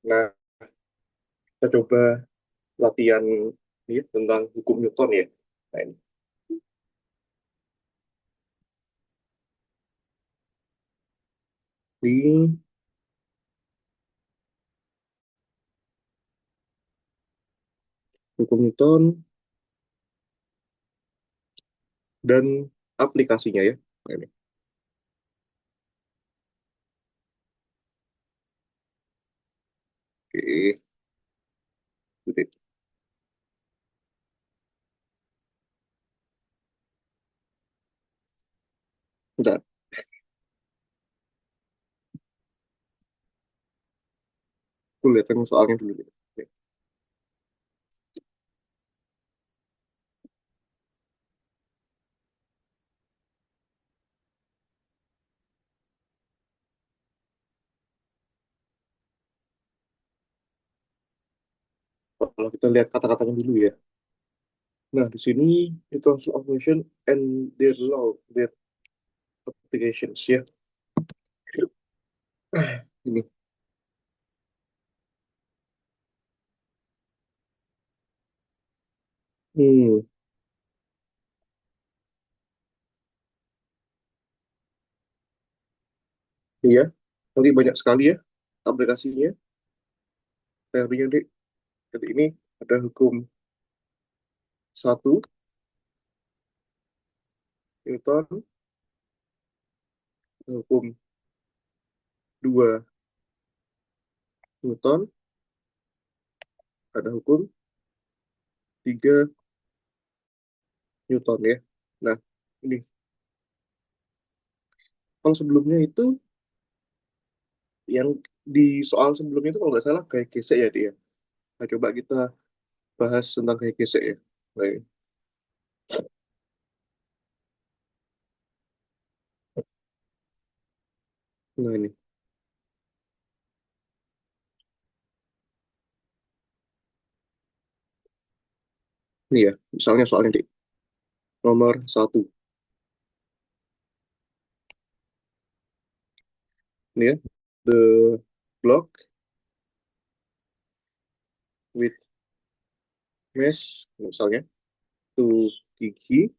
Nah, kita coba latihan ini tentang hukum Newton ya. Nah, ini hukum Newton dan aplikasinya ya. Nah, ini. Oke, oke. Bentar, aku lihat yang soalnya dulu. Oke. Kalau kita lihat kata-katanya dulu ya. Nah, di sini itu of motion and their law, their applications ya. Ini. Hmm, iya. Nanti banyak sekali ya aplikasinya, teorinya deh. Jadi ini ada hukum satu Newton, hukum dua Newton, ada hukum tiga Newton ya. Nah, ini kalau sebelumnya itu yang di soal sebelumnya itu kalau nggak salah kayak gesek ya dia. Nah, coba kita bahas tentang kayak gesek ya. Baik. Nah ini ya, misalnya soalnya di nomor satu. Ini ya, the block with mesh, misalnya, to gigi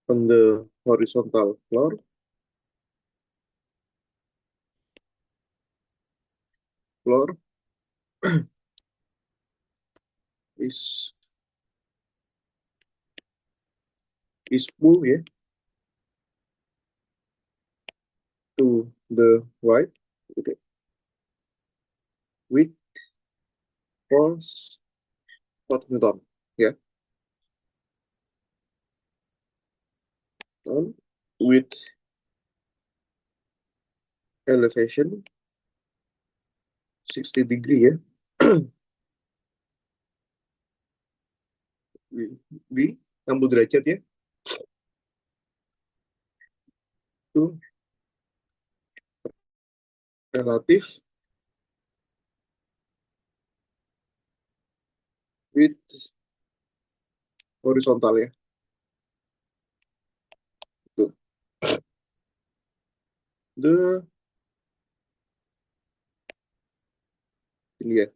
on the horizontal floor is pull ya to the right, okay, with force 4 Newton ya, on with elevation 60 degree ya, di 60 derajat ya, itu relatif with horizontal ya. Tuh. The ini ya,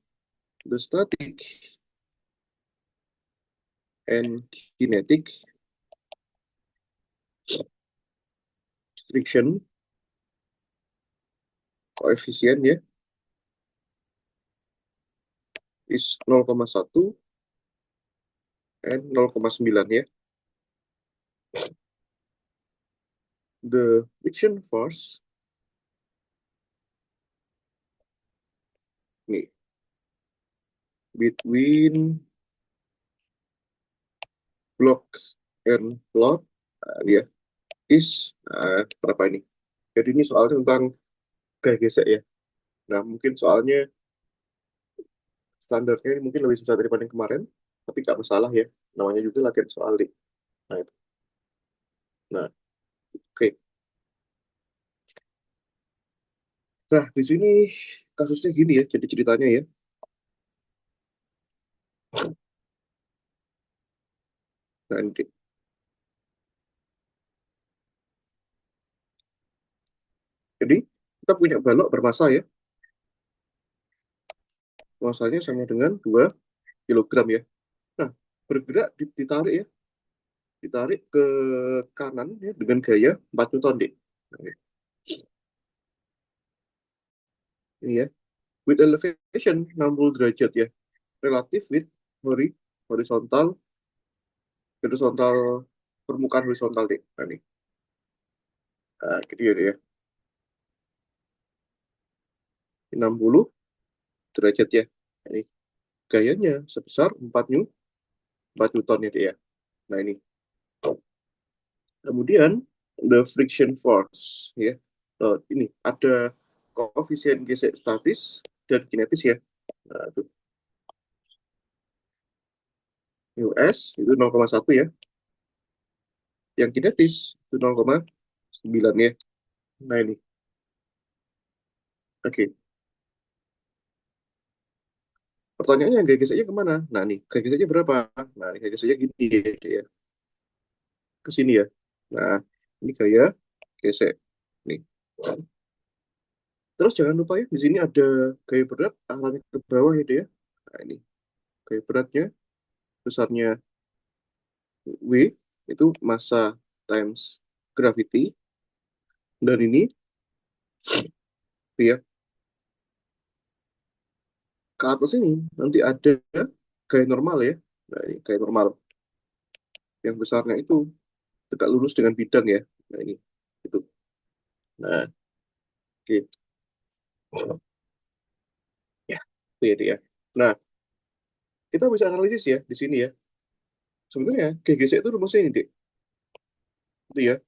the static and kinetic friction coefficient ya is 0,1 and 0,9 ya. The friction force nih between block and floor, dia is berapa ini? Jadi ini soalnya tentang gaya gesek ya. Nah, mungkin soalnya standarnya ini mungkin lebih susah daripada yang kemarin, tapi nggak masalah ya. Namanya juga latihan soal nih. Nah, itu. Nah, oke. Nah, di sini kasusnya gini ya, jadi ceritanya ya. Nah, ini, Jadi kita punya balok bermassa ya, massanya sama dengan 2 kilogram ya. Nah, bergerak ditarik ya, ditarik ke kanan ya dengan gaya 4 Newton deh. Nah, ini ya, with elevation 60 derajat ya, relatif with horizontal horizontal permukaan horizontal deh. Nah, ini. Nah, gitu ya, 60 derajat ya. Nah, ini gayanya sebesar 4 Newton ya deh ya. Nah, ini. Kemudian the friction force ya. Ini ada koefisien gesek statis dan kinetis ya. Nah, itu US itu 0,1 ya. Yang kinetis itu 0,9 ya. Nah, ini. Oke. Pertanyaannya gaya geseknya kemana? Nah, nih, gaya geseknya berapa? Nah, ini gaya geseknya gini ya. Ke sini ya. Nah, ini gaya gesek. Nih. Terus jangan lupa ya, di sini ada gaya berat arahnya ke bawah ya, dia. Nah, ini gaya beratnya besarnya W itu massa times gravity, dan ini ya ke atas ini nanti ada gaya normal ya. Nah, ini gaya normal yang besarnya itu tegak lurus dengan bidang ya. Nah, ini itu. Nah, oke. Ya, itu ya dia. Nah, kita bisa analisis ya di sini ya. Sebenarnya GGC itu rumusnya ini, Dek. Itu ya,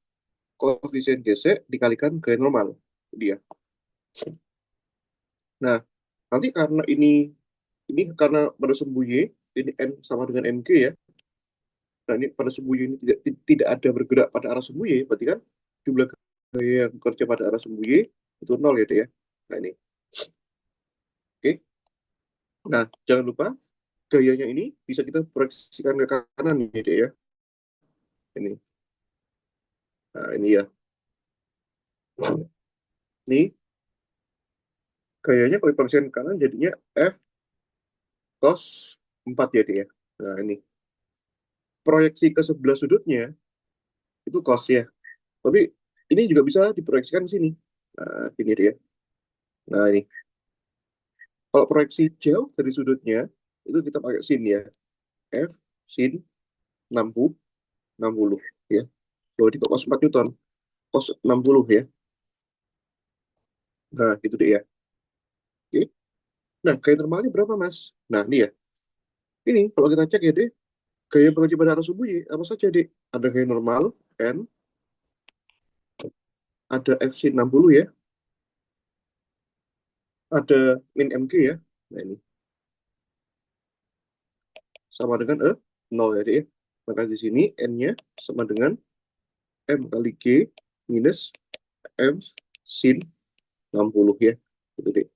koefisien gesek dikalikan gaya normal. Dia. Nah, nanti karena ini karena pada sumbu Y, ini N sama dengan MG ya. Nah, ini pada sumbu Y ini tidak ada bergerak pada arah sumbu Y, berarti kan jumlah gaya yang bekerja pada arah sumbu Y itu nol ya, Dek ya. Nah, ini. Oke. Nah, jangan lupa gayanya ini bisa kita proyeksikan ke kanan ya, Dek ya. Ini. Nah, ini ya. Ini gayanya kalau diproyeksikan ke kanan jadinya F cos 4 ya, Dek ya. Nah, ini. Proyeksi ke sebelah sudutnya itu cos ya. Tapi ini juga bisa diproyeksikan ke sini. Nah, ini dia. Nah, ini. Kalau proyeksi jauh dari sudutnya, itu kita pakai sin ya. F sin 60, 60 ya. Bahwa di cos 4 Newton. Cos 60 ya. Nah, itu dia ya. Oke. Nah, gaya normalnya berapa, Mas? Nah, ini ya. Ini, kalau kita cek ya, deh. Gaya pengaji pada arah sumbu ya, apa saja, deh? Ada gaya normal, N. Ada F sin 60 ya. Ada min MG ya. Nah, ini. Sama dengan 0 ya, deh. Maka di sini N-nya sama dengan M kali G minus M sin 60 ya. Gitu, Dek.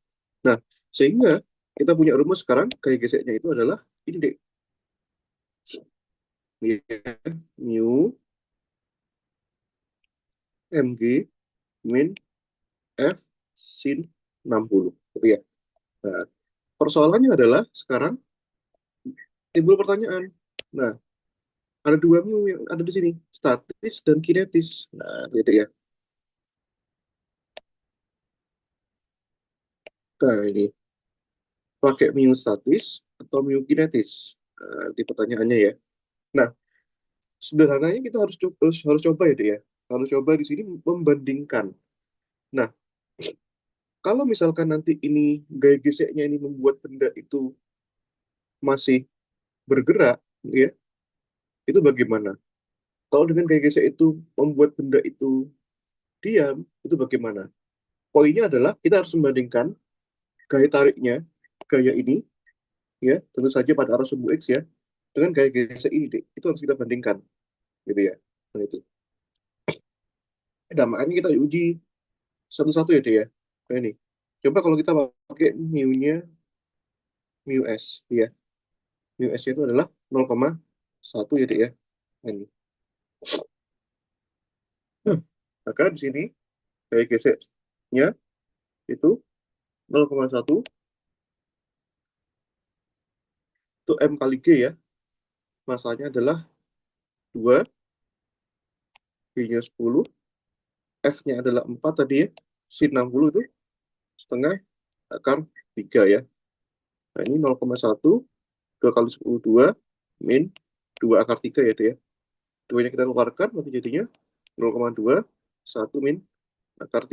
Nah, sehingga kita punya rumus sekarang, gaya geseknya itu adalah ini, Dek. Ini ya, mu mg min f sin 60. Gitu ya. Nah, persoalannya adalah sekarang timbul pertanyaan. Nah, ada dua mu yang ada di sini, statis dan kinetis. Nah, itu ya, Dek ya. Nah, ini pakai mu statis atau mu kinetis. Nah, di pertanyaannya ya. Nah, sederhananya kita harus coba ya, Dek ya. Harus coba di sini membandingkan. Nah, kalau misalkan nanti ini gaya geseknya ini membuat benda itu masih bergerak, ya, itu bagaimana? Kalau dengan gaya gesek itu membuat benda itu diam, itu bagaimana? Poinnya adalah kita harus membandingkan gaya tariknya, gaya ini, ya, tentu saja pada arah sumbu X ya, dengan gaya gesek ini, Dek. Itu harus kita bandingkan, gitu ya. Nah, itu. Nah, makanya kita uji satu-satu ya, Dek ya. Nah, ini. Coba kalau kita pakai mu-nya, mu S, ya. Mu S itu adalah 0,1 ya, Dek ya. Nah, ini. Maka di sini gaya geseknya statisnya itu 0,1 itu M kali G ya. Masanya adalah 2, G-nya 10, F-nya adalah 4 tadi ya. Sin 60 itu setengah akar 3 ya. Nah ini 0,1, 2 kali 10, 2, min 2 akar 3 ya, deh ya. 2-nya kita keluarkan, nanti jadinya 0,2, 1 min akar,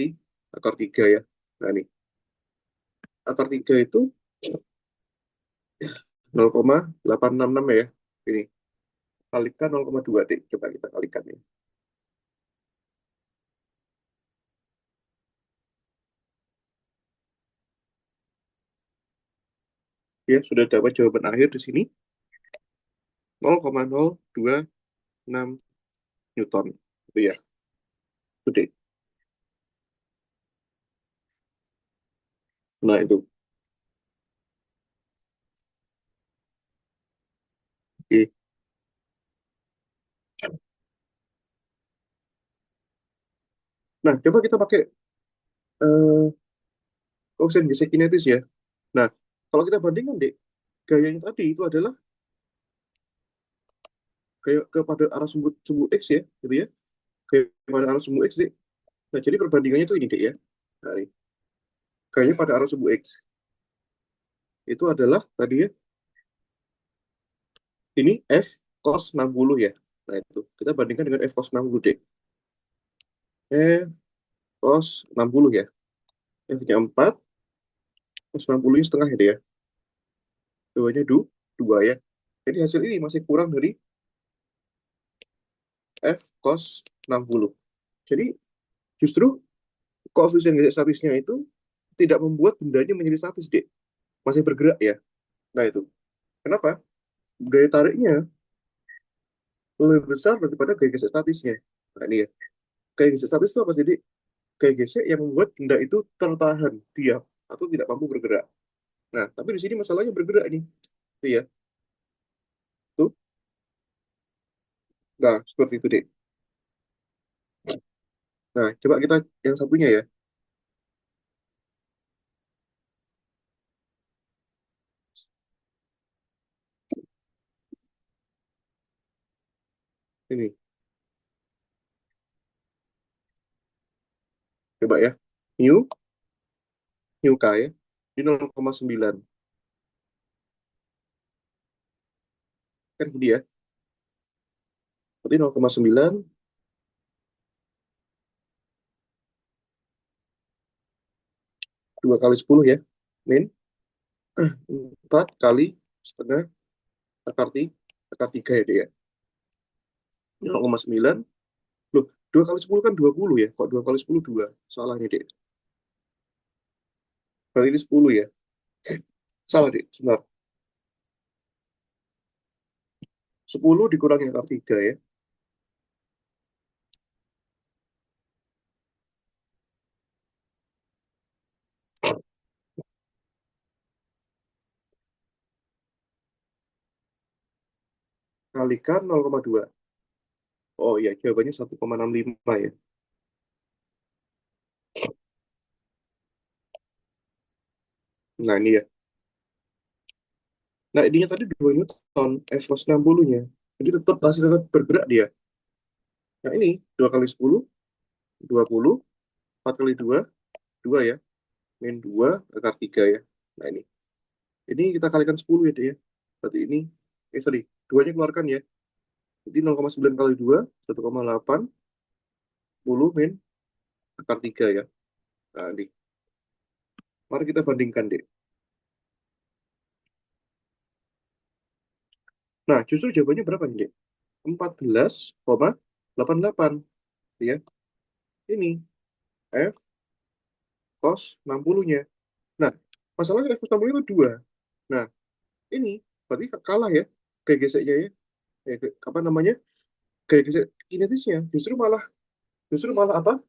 akar 3 ya. Nah ini, akar 3 itu 0,866 ya. Ini, kalikan 0,2 deh. Coba kita kalikan ya. Ya, sudah dapat jawaban akhir di sini. 0,026 Newton. Itu ya, itu deh. Nah, itu. Oke. Nah, coba kita pakai koefisien gesek kinetis ya. Nah, kalau kita bandingkan, deh, gaya yang tadi itu adalah gaya kepada arah sumbu, sumbu X ya, gitu ya. Gaya pada arah sumbu X, deh. Nah, jadi perbandingannya itu ini, deh ya. Nah, ini. Gaya pada arah sumbu X. Itu adalah tadi ya, ini F cos 60 ya. Nah, itu. Kita bandingkan dengan F cos 60, deh. F cos 60 ya. F-nya 4, cos 60-nya setengah ya, deh ya. Dua-nya 2 ya. Jadi hasil ini masih kurang dari F cos 60. Jadi justru koefisien gesek statisnya itu tidak membuat bendanya menjadi statis, deh. Masih bergerak ya. Nah, itu. Kenapa? Gaya tariknya lebih besar daripada gaya gesek statisnya. Nah, ini ya. Gaya gesek statis itu apa? Jadi gaya gesek yang membuat benda itu tertahan, diam, atau tidak mampu bergerak. Nah, tapi di sini masalahnya bergerak nih. Iya, tuh. Nah, seperti itu, deh. Nah, coba kita yang satunya ya. Ini, coba ya. Mu, mu K ya. Di 0,9. Kan gini ya. Berarti 0,9, 2 kali 10 ya. Min 4 kali setengah akar, akar 3 ya, deh ya. 0,9. Loh, 2 kali 10 kan 20 ya. Kok 2 kali 10 2? Salah nih, deh. Berarti ini 10 ya. Salah, deh. Sebentar. 10 dikurangi akar 3 ya. Kalikan 0,2. Oh iya, jawabannya 1,65 ya. Nah, ini ya. Nah, ininya tadi 2 Newton, F plus 60-nya. Jadi tetap masih tetap bergerak dia. Nah, ini 2 kali 10, 20, 4 kali 2, 2 ya. Min 2 akar 3 ya. Nah, ini. Ini kita kalikan 10 ya, dia ya. Berarti ini, sorry, 2-nya keluarkan ya. Jadi 0,9 kali 2, 1,8, 10 min akar 3 ya. Nah, ini. Mari kita bandingkan, deh. Nah, justru jawabannya berapa nih, deh? 14,88 ya. Ini F cos 60-nya. Nah, masalahnya F cos 60 itu 2. Nah, ini berarti kalah ya kayak geseknya ya. Apa namanya? Kayak gesek kinetisnya. Justru malah apa?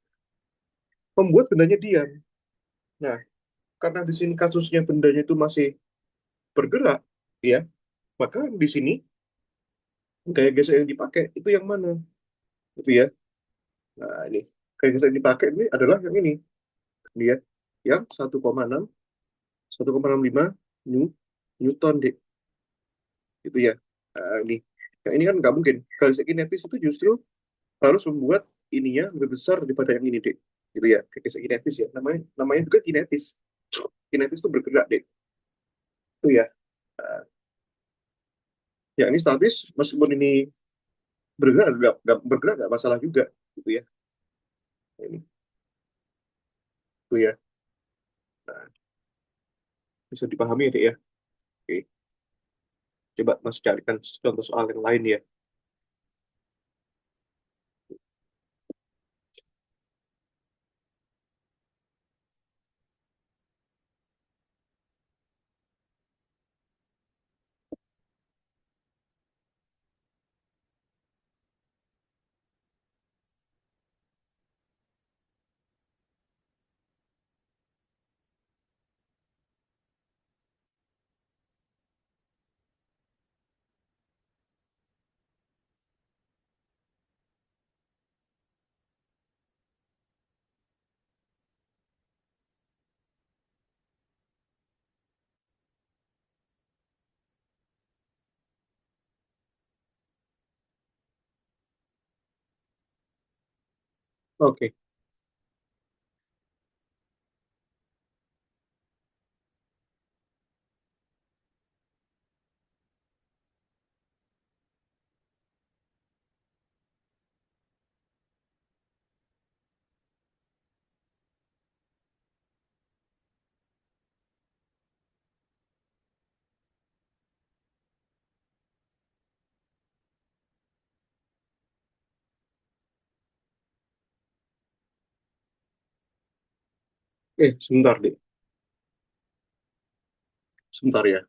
Membuat bendanya diam. Nah, karena di sini kasusnya bendanya itu masih bergerak, ya, maka di sini gaya gesek yang dipakai itu yang mana? Itu ya. Nah, ini gaya gesek yang dipakai ini adalah yang ini. dia yang 1,65 New- Newton dek itu ya. Ini yang ini kan nggak mungkin galaksi kinetis itu justru harus membuat ininya lebih besar daripada yang ini dek gitu ya, galaksi kinetis ya, namanya namanya juga kinetis. Kinetis itu bergerak dek itu ya. Eh, ya ini statis, meskipun ini bergerak nggak bergerak nggak masalah juga gitu ya. Ini itu ya. Nah, bisa dipahami ya dek ya. Oke, coba mas carikan contoh soal yang lain ya. Oke. Sebentar deh, sebentar ya.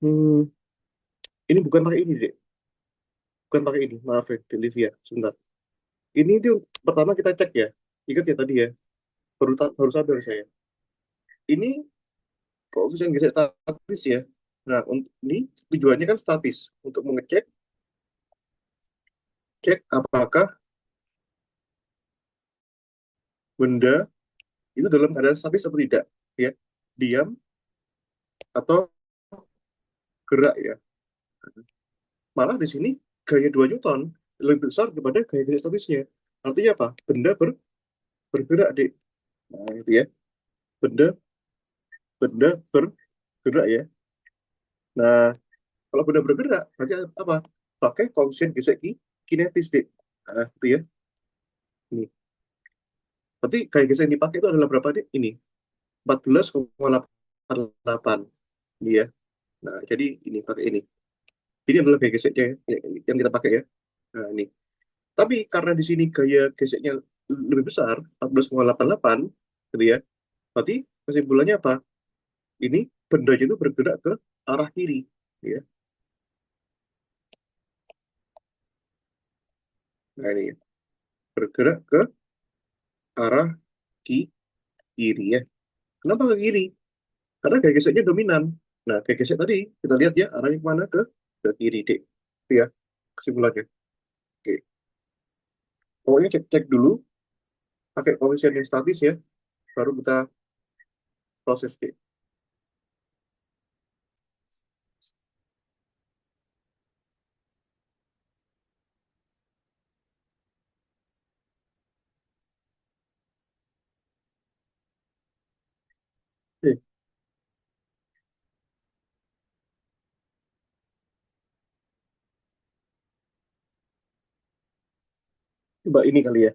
Hmm, ini bukan pakai ini deh, bukan pakai ini, maaf ya Delivia, sebentar. Ini tuh pertama kita cek ya, ingat ya tadi ya, baru sadar saya. Ini koefisien geser statis ya. Nah, untuk ini tujuannya kan statis untuk mengecek cek apakah benda itu dalam keadaan statis atau tidak, ya, diam atau gerak ya. Malah di sini gaya 2 Newton lebih besar daripada gaya geser statisnya. Artinya apa? Benda bergerak di, nah itu ya, benda benda bergerak ya. Nah, kalau benda bergerak berarti apa? Pakai koefisien geser kinetis deh. Nah, itu ya. Ini. Berarti gaya geser yang dipakai itu adalah berapa deh? Ini 14,88. Ini ya. Nah, jadi ini pakai ini. Ini adalah gaya geseknya ya, yang kita pakai ya. Nah, ini. Tapi karena di sini gaya geseknya lebih besar, 14,88, gitu ya. Berarti kesimpulannya apa? Ini bendanya itu bergerak ke arah kiri, ya. Nah, ini ya. Bergerak ke arah kiri ya. Kenapa ke kiri? Karena gaya geseknya dominan. Nah, gaya gesek tadi kita lihat ya arahnya kemana, ke kiri, dek. Itu ya kesimpulannya. Oke. Pokoknya cek dulu pakai koefisien yang statis ya, baru kita proses dek. Oke. Coba ini kali ya.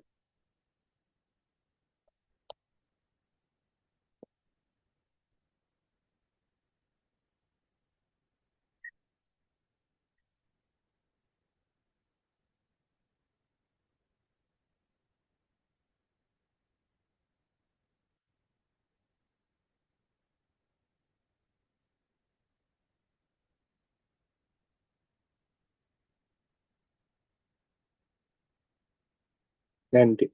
Nanti.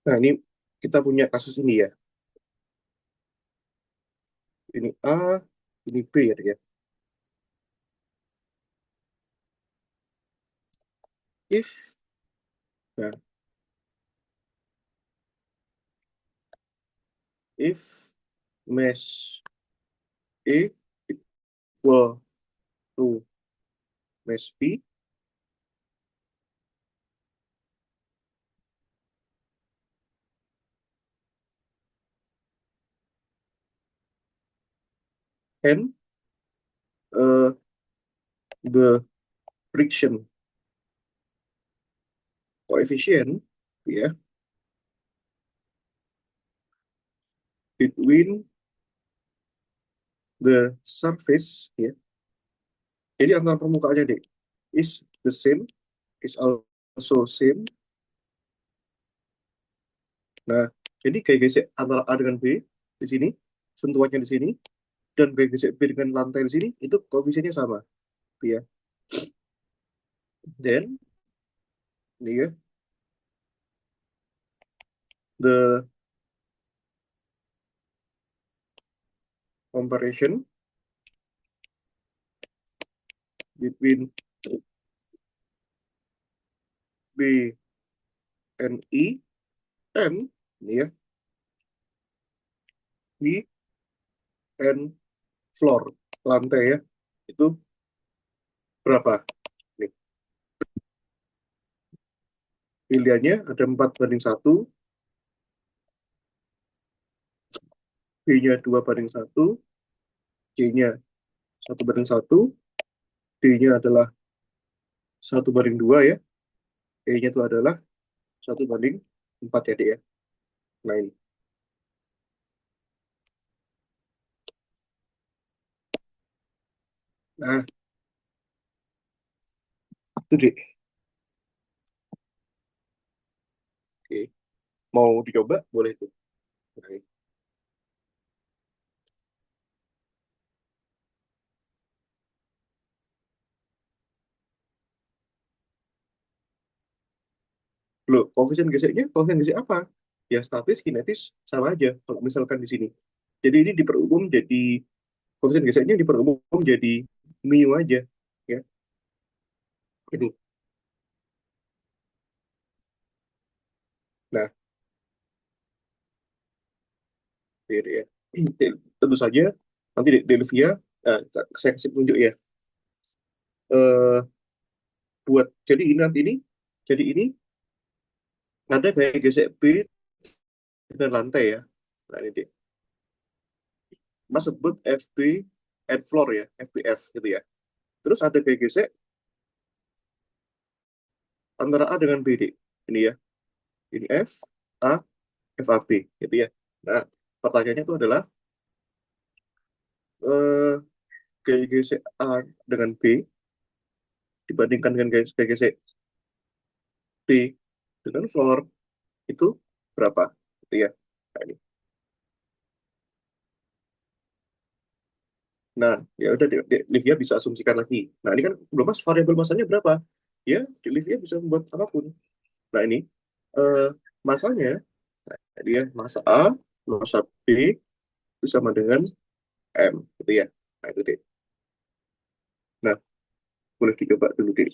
Nah, ini kita punya kasus ini ya. Ini A, ini B ya, dek ya. if, nah, if mesh A equal to mesh B, and uh, the friction coefficient, ya, between the surface, ya, jadi antara permukaannya deh, is the same, is also same. Nah, jadi kayak gesek antara A dengan B di sini, sentuhannya di sini, dan kayak gesek B dengan lantai di sini, itu koefisiennya sama, ya. Then, ini ya, the comparison between B and E, and ini ya, B and floor, lantai ya, itu berapa? Nih, pilihannya ada 4:1, B-nya 2:1, C-nya 1:1, D-nya adalah 1:2 ya, E-nya itu adalah 1:4 ya, D ya. Nah ini. Nah, itu deh. Oke. Mau dicoba? Boleh tuh. Nah, ini. Loh, koefisien gesek apa? Ya statis, kinetis, sama aja. Kalau misalkan di sini. Jadi ini diperumum jadi, koefisien geseknya diperumum jadi mu aja. Ya, ini. Nah, ini ya. Tentu saja, nanti Delvia, saya kasih tunjuk ya. Eh, buat, jadi ini ada gaya gesek B dengan lantai ya. Nah, ini dia. Mas sebut FB at floor ya, FBF gitu ya. Terus ada gaya gesek antara A dengan BD. Ini ya, ini F, A, FAB gitu ya. Nah, pertanyaannya itu adalah eh, gaya gesek A dengan B dibandingkan dengan gaya gesek B dengan floor itu berapa? Gitu ya. Nah, ini. Nah, ya udah Livia bisa asumsikan lagi. Nah, ini kan belum mas variabel masanya berapa? Ya, Livia bisa membuat apapun. Nah, ini eh, masanya, nah, dia masa A, masa B itu sama dengan M, gitu ya. Nah, itu deh. Nah, boleh dicoba dulu deh.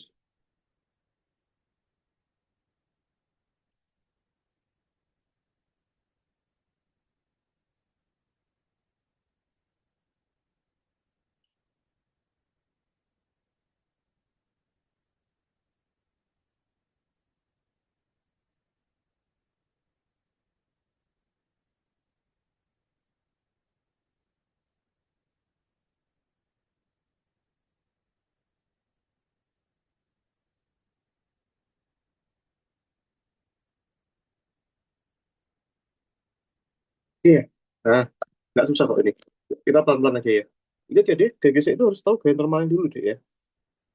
Iya. Nah, nggak susah kok ini. Kita pelan-pelan aja ya. Lihat jadi, GGC itu harus tahu gaya normalnya dulu deh ya.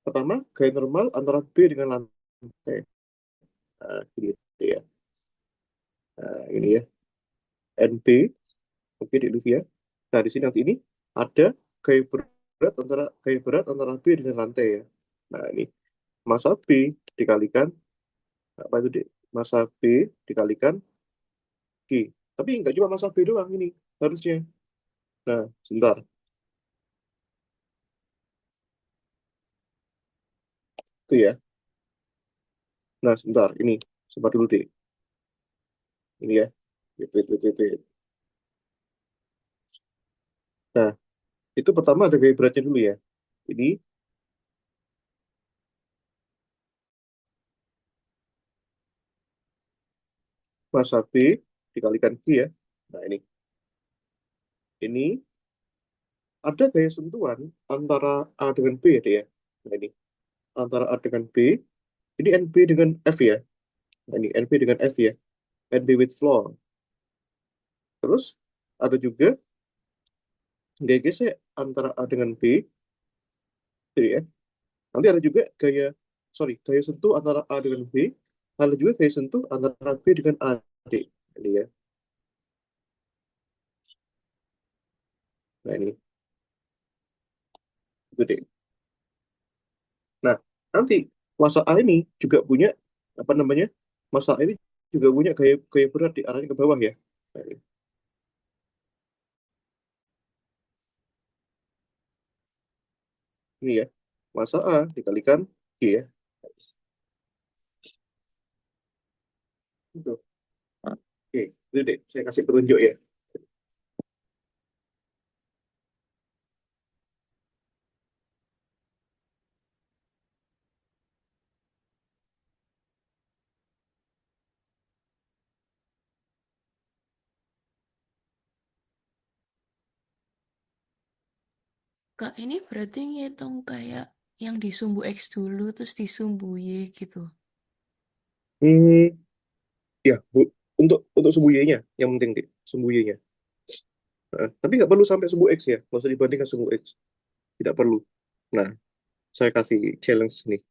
Pertama, gaya normal antara B dengan lantai. Nah, gitu ya. Nah, ini ya. NB, oke di Olivia. Nah, di sini nanti ini ada gaya berat antara B dengan lantai ya. Nah, ini masa B dikalikan, apa itu deh? Masa B dikalikan G. Tapi nggak cuma masa B doang ini, harusnya. Nah, sebentar. Itu ya. Nah, sebentar, ini. Sebentar dulu deh. Ini ya. Wait. Nah, itu pertama ada gaya beratnya dulu ya. Ini massa B dikalikan Q ya. Nah, ini ada gaya sentuhan antara A dengan B ya, deh ya. Nah, ini antara A dengan B. Ini NB dengan F ya. Nah, ini NB dengan F ya. NB with floor. Terus ada juga gaya gesek antara A dengan B, gitu ya. Nanti ada juga gaya sentuh antara A dengan B. Ada juga gaya sentuh antara B dengan A, D. Ini ya. Nah, ini itu deh. Nah, nanti masa A ini juga punya apa namanya? Masa A ini juga punya gaya gaya berat di arahnya ke bawah ya. Nah, ini ya. Masa A dikalikan G ya. Itu. Oke, itu deh. Saya kasih petunjuk ya. Kak, ini berarti ngitung kayak yang di sumbu X dulu terus di sumbu Y gitu. Hmm, ya, Bu. Untuk sumbu Y-nya yang penting deh, sumbu Y-nya. Nah, tapi nggak perlu sampai sumbu X ya. Nggak usah dibandingkan sumbu X. Tidak perlu. Nah, saya kasih challenge nih.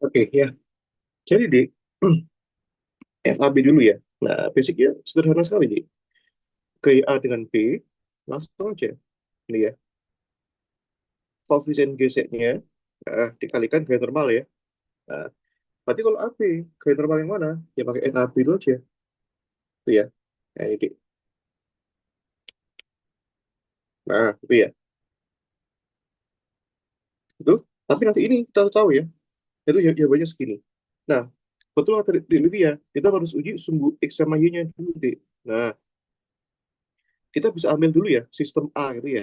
Oke, ya. Jadi, di FAB dulu ya. Nah, basicnya sederhana sekali, Dik. Gaya A dengan B, langsung aja. Ini ya. Koefisien geseknya dikalikan gaya normal ya. Nah, berarti kalau AB, gaya normal yang mana? Ya pakai NAB itu aja. Itu ya. Nah, ini, Dik. Nah, itu ya. Itu. Tapi nanti ini kita tahu ya. Itu ya jawabannya segini. Nah, betul kata di Livia, kita harus uji sumbu X sama Y-nya dulu, Dik. Nah, kita bisa ambil dulu ya sistem A gitu ya.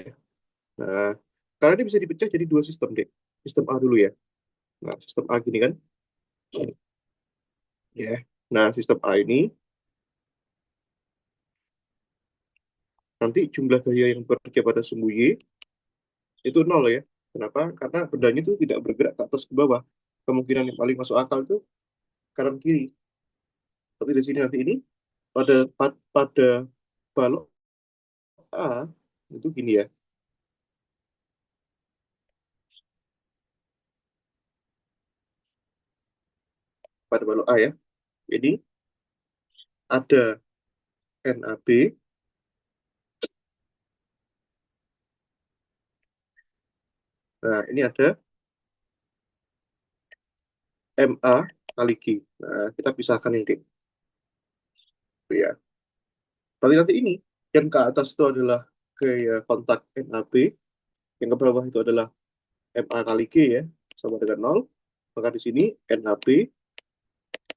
Nah, karena ini bisa dipecah jadi dua sistem, Dik. Sistem A dulu ya. Nah, sistem A gini kan. Ya. Nah, sistem A ini nanti jumlah gaya yang bekerja pada sumbu Y itu nol ya. Kenapa? Karena bendanya itu tidak bergerak ke atas ke bawah. Kemungkinan yang paling masuk akal itu kanan kiri. Tapi di sini nanti ini pada balok A itu gini ya. Pada balok A ya. Ini ada NAB. Nah, ini ada MA kali G. Nah, kita pisahkan ini. Tuh ya. Tapi nanti ini yang ke atas itu adalah gaya kontak NAB, yang ke bawah itu adalah MA kali G ya, sama dengan nol. Maka di sini NAB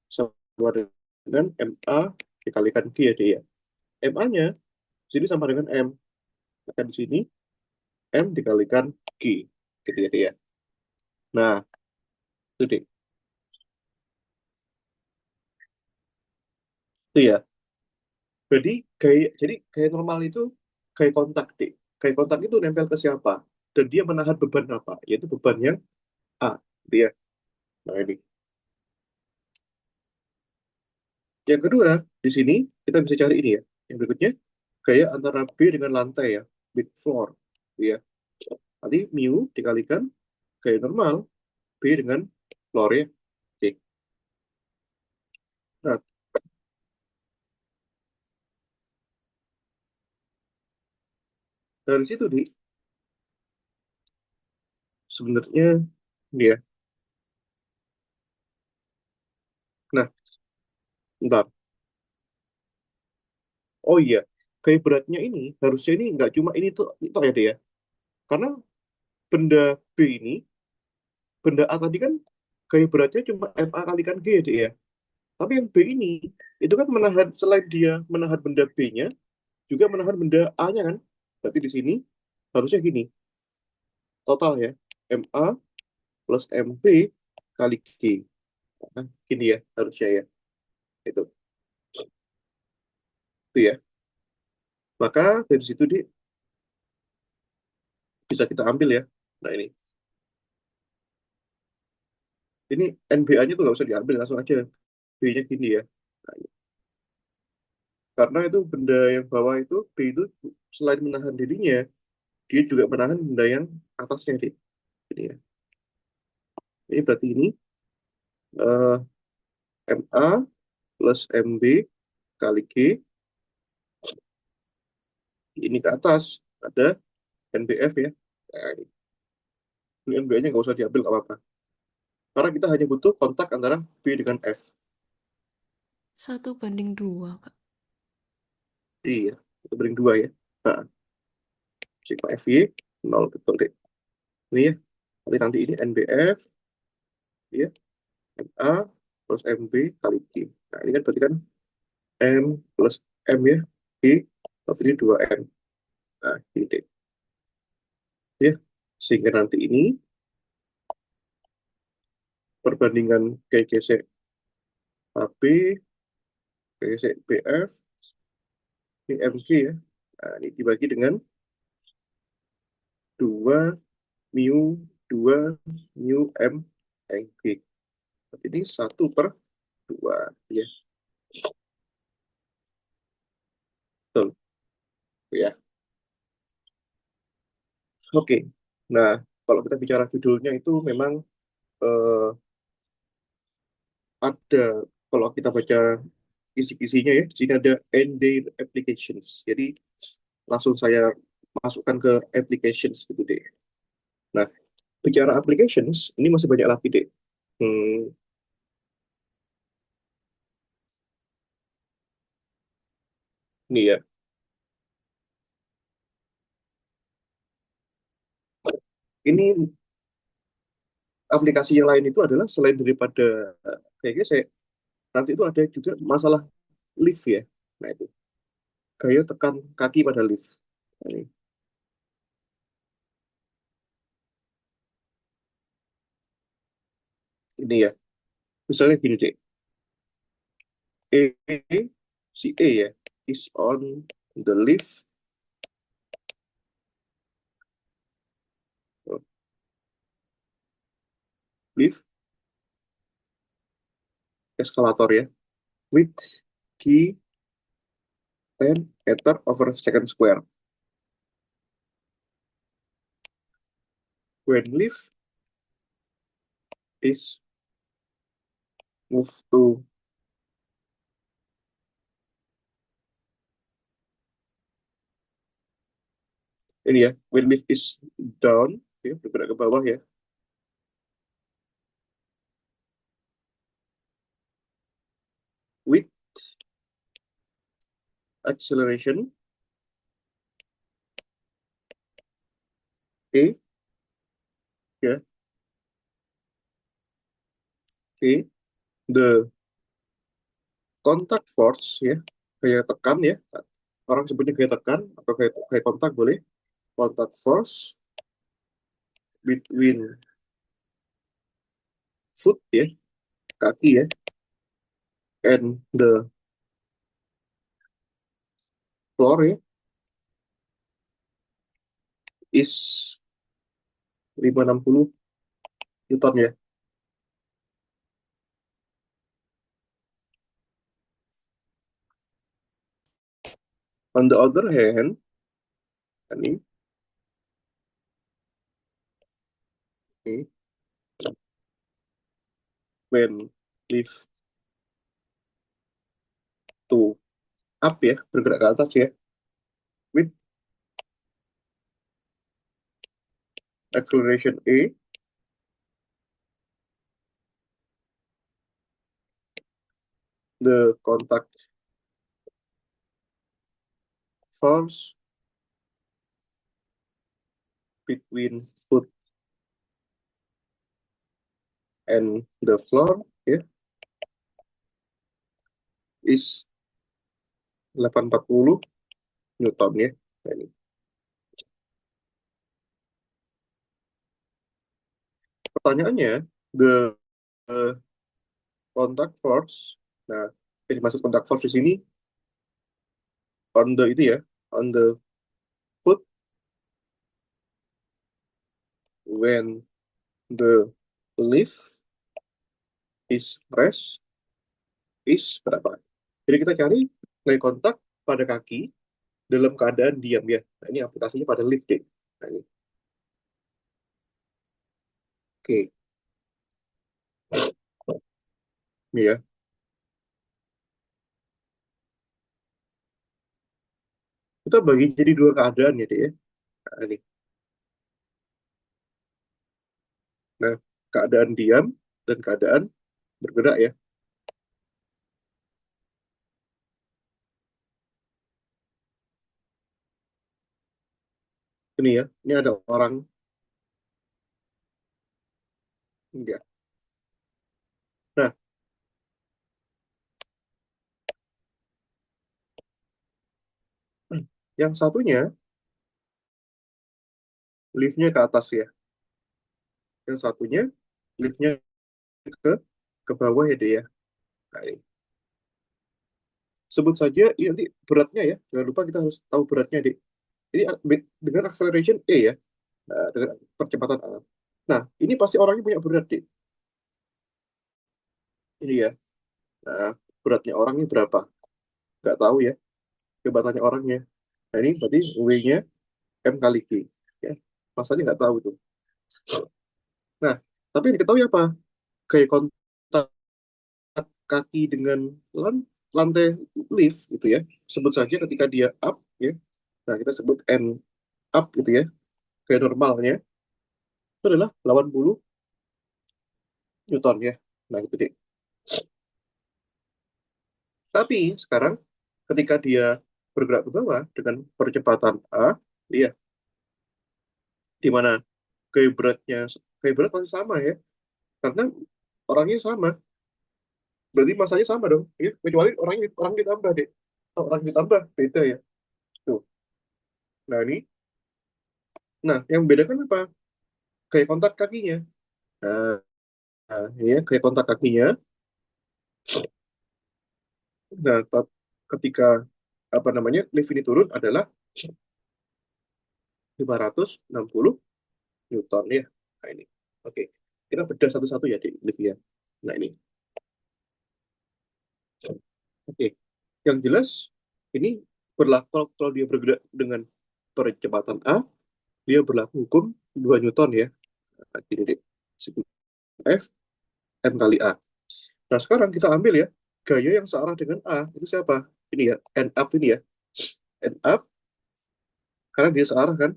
sama dengan MA dikalikan G ya, dia ya. MA-nya di sini sama dengan M. Maka di sini M dikalikan G. Gitu ya, dia ya. Nah, itu deh. Itu ya. jadi normal itu gaya kontak deh. Gaya kontak itu nempel ke siapa? Dan dia menahan beban apa? Yaitu beban yang A. Dia. Nah ini. Yang kedua, di sini kita bisa cari ini ya. Yang berikutnya, gaya antara B dengan lantai ya. With floor. Ya. Nanti mu dikalikan gaya normal B dengan floor ya. Oke. Nah, dari situ di sebenarnya dia. Nah, bentar. Oh iya, gaya beratnya ini harusnya ini nggak cuma ini tuh itu ya dia. Karena benda B ini, benda A tadi kan gaya beratnya cuma MA kalikan G ya dia. Ya. Tapi yang B ini itu kan menahan selain dia menahan benda B-nya, juga menahan benda A-nya kan. Berarti di sini harusnya gini, total ya, MA plus MB kali G. Nah, gini ya harusnya ya. Itu ya. Maka dari situ bisa kita ambil ya. Nah ini NBA-nya tuh nggak usah diambil langsung aja. B-nya gini ya. Nah, karena itu benda yang bawah itu B itu selain menahan dirinya, dia juga menahan benda yang atasnya deh. Ini ya. Ini berarti ini eh, MA plus MB kali G, ini ke atas ada NBF ya. Nah, ini NBF-nya nggak usah diambil nggak apa-apa. Karena kita hanya butuh kontak antara B dengan F. 1:2, Kak. Iya, itu bering dua ya. Nah, sigma FY 0 betul deh. Ini ya. Nanti ini NBF ya, MA plus MB kali G. Nah, ini kan berarti kan M plus M ya, G, tapi ini 2M. Nah, ini deh. Ya, sehingga nanti ini perbandingan kayak gesek AB, gesek BF, ini MG ya. Nah, ini dibagi dengan 2 mu 2 mu M MG. Berarti ini 1/2 ya. Betul ya. Oke. Nah, kalau kita bicara judulnya itu memang eh, ada, kalau kita baca kisi-kisinya ya, di sini ada end day applications. Jadi langsung saya masukkan ke applications gitu deh. Nah, bicara applications, ini masih banyak lagi deh. Hmm, ini ya. Ini aplikasi yang lain itu adalah selain daripada kayaknya saya nanti itu ada juga masalah lift ya. Nah itu gaya tekan kaki pada lift. Nah, ini ya. Misalnya gini deh. E, si E ya, is on the lift, lift eskalator ya, with key 10 meter over second square. When lift is moved to ini ya, when lift is down, ya, bergerak ke bawah ya, with acceleration E ya, E, the contact force ya, gaya tekan ya, orang sebutnya gaya tekan atau gaya kontak boleh, contact force between foot ya, kaki ya, and the floor ya, is 560 Newton ya. On the other hand, ini, ini when lift to up ya, bergerak ke atas ya, with acceleration A, the contact force between foot and the floor ya is 840 Newton ya. Nah, ini. Pertanyaannya, the contact force, nah, jadi maksud contact force di sini on the itu ya, on the foot when the lift is rest is berapa? Jadi kita cari nilai kontak pada kaki dalam keadaan diam ya. Nah, ini aplikasinya pada lift deh. Nah, ini. Oke, ini ya. Kita bagi jadi dua keadaan ya deh ya. Nah, ini. Nah, keadaan diam dan keadaan bergerak ya. Ini ya, ini ada orang ya. Nah, yang satunya liftnya ke atas ya. Yang satunya liftnya ke ke bawah ya deh ya. Nah, ini. Sebut saja ini nanti beratnya ya. Jangan lupa kita harus tahu beratnya deh. Ini dengan acceleration E ya. Nah, dengan percepatan A. Nah, ini pasti orangnya punya berat deh. Ini ya. Nah, beratnya orangnya berapa? Nggak tahu ya. Coba tanya orangnya. Nah, ini berarti W-nya M kali G. Ya. Masanya nggak tahu tuh. Nah, tapi yang diketahui apa? Kayak kontak kaki dengan lantai lift gitu ya. Sebut saja ketika dia up ya. Nah, kita sebut N up gitu ya. Kayak normalnya itu adalah 80 Newton ya. Nah, itu deh. Tapi sekarang ketika dia bergerak ke bawah dengan percepatan A, iya, di mana gaya beratnya gaya berat masih sama ya, karena orangnya sama, berarti masanya sama dong, ya, kecuali orang ditambah deh. Kalau orang ditambah beda ya. Tuh. Nah ini, nah yang membedakan apa? Kayak kontak kakinya. Nah, ini ya, kayak kontak kakinya. Nah, ketika apa namanya lift ini turun adalah 560 Newton ya. Nah ini, oke, kita bedah satu-satu ya di lift ya. Nah ini, oke, yang jelas ini berlaku kalau dia bergerak dengan percepatan A, dia berlaku hukum 2 Newton ya. Nah, gini deh. F M kali A. Nah, sekarang kita ambil ya, gaya yang searah dengan A, itu siapa? Ini ya, N up ini ya. N up, karena dia searah kan.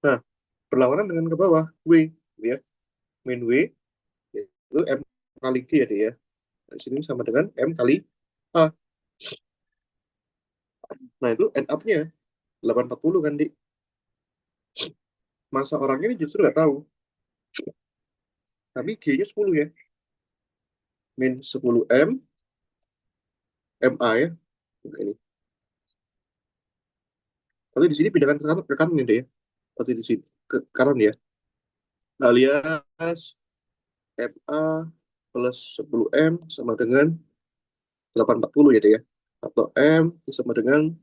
Nah, berlawanan dengan ke bawah, W. Ya, main W, itu M kali G ya, dia ya. Nah, di sini sama dengan M kali A. Nah, itu N up-nya 840 kan, di masa orangnya ini justru nggak tahu. Tapi G-nya 10 ya. Min 10 M, MA ya. Nah, ini. Tapi di sini pindahkan ke kanan ya, deh ya. Berarti di sini ke kanan ya. Alias MA plus 10M sama dengan 840 ya deh ya. atau M sama dengan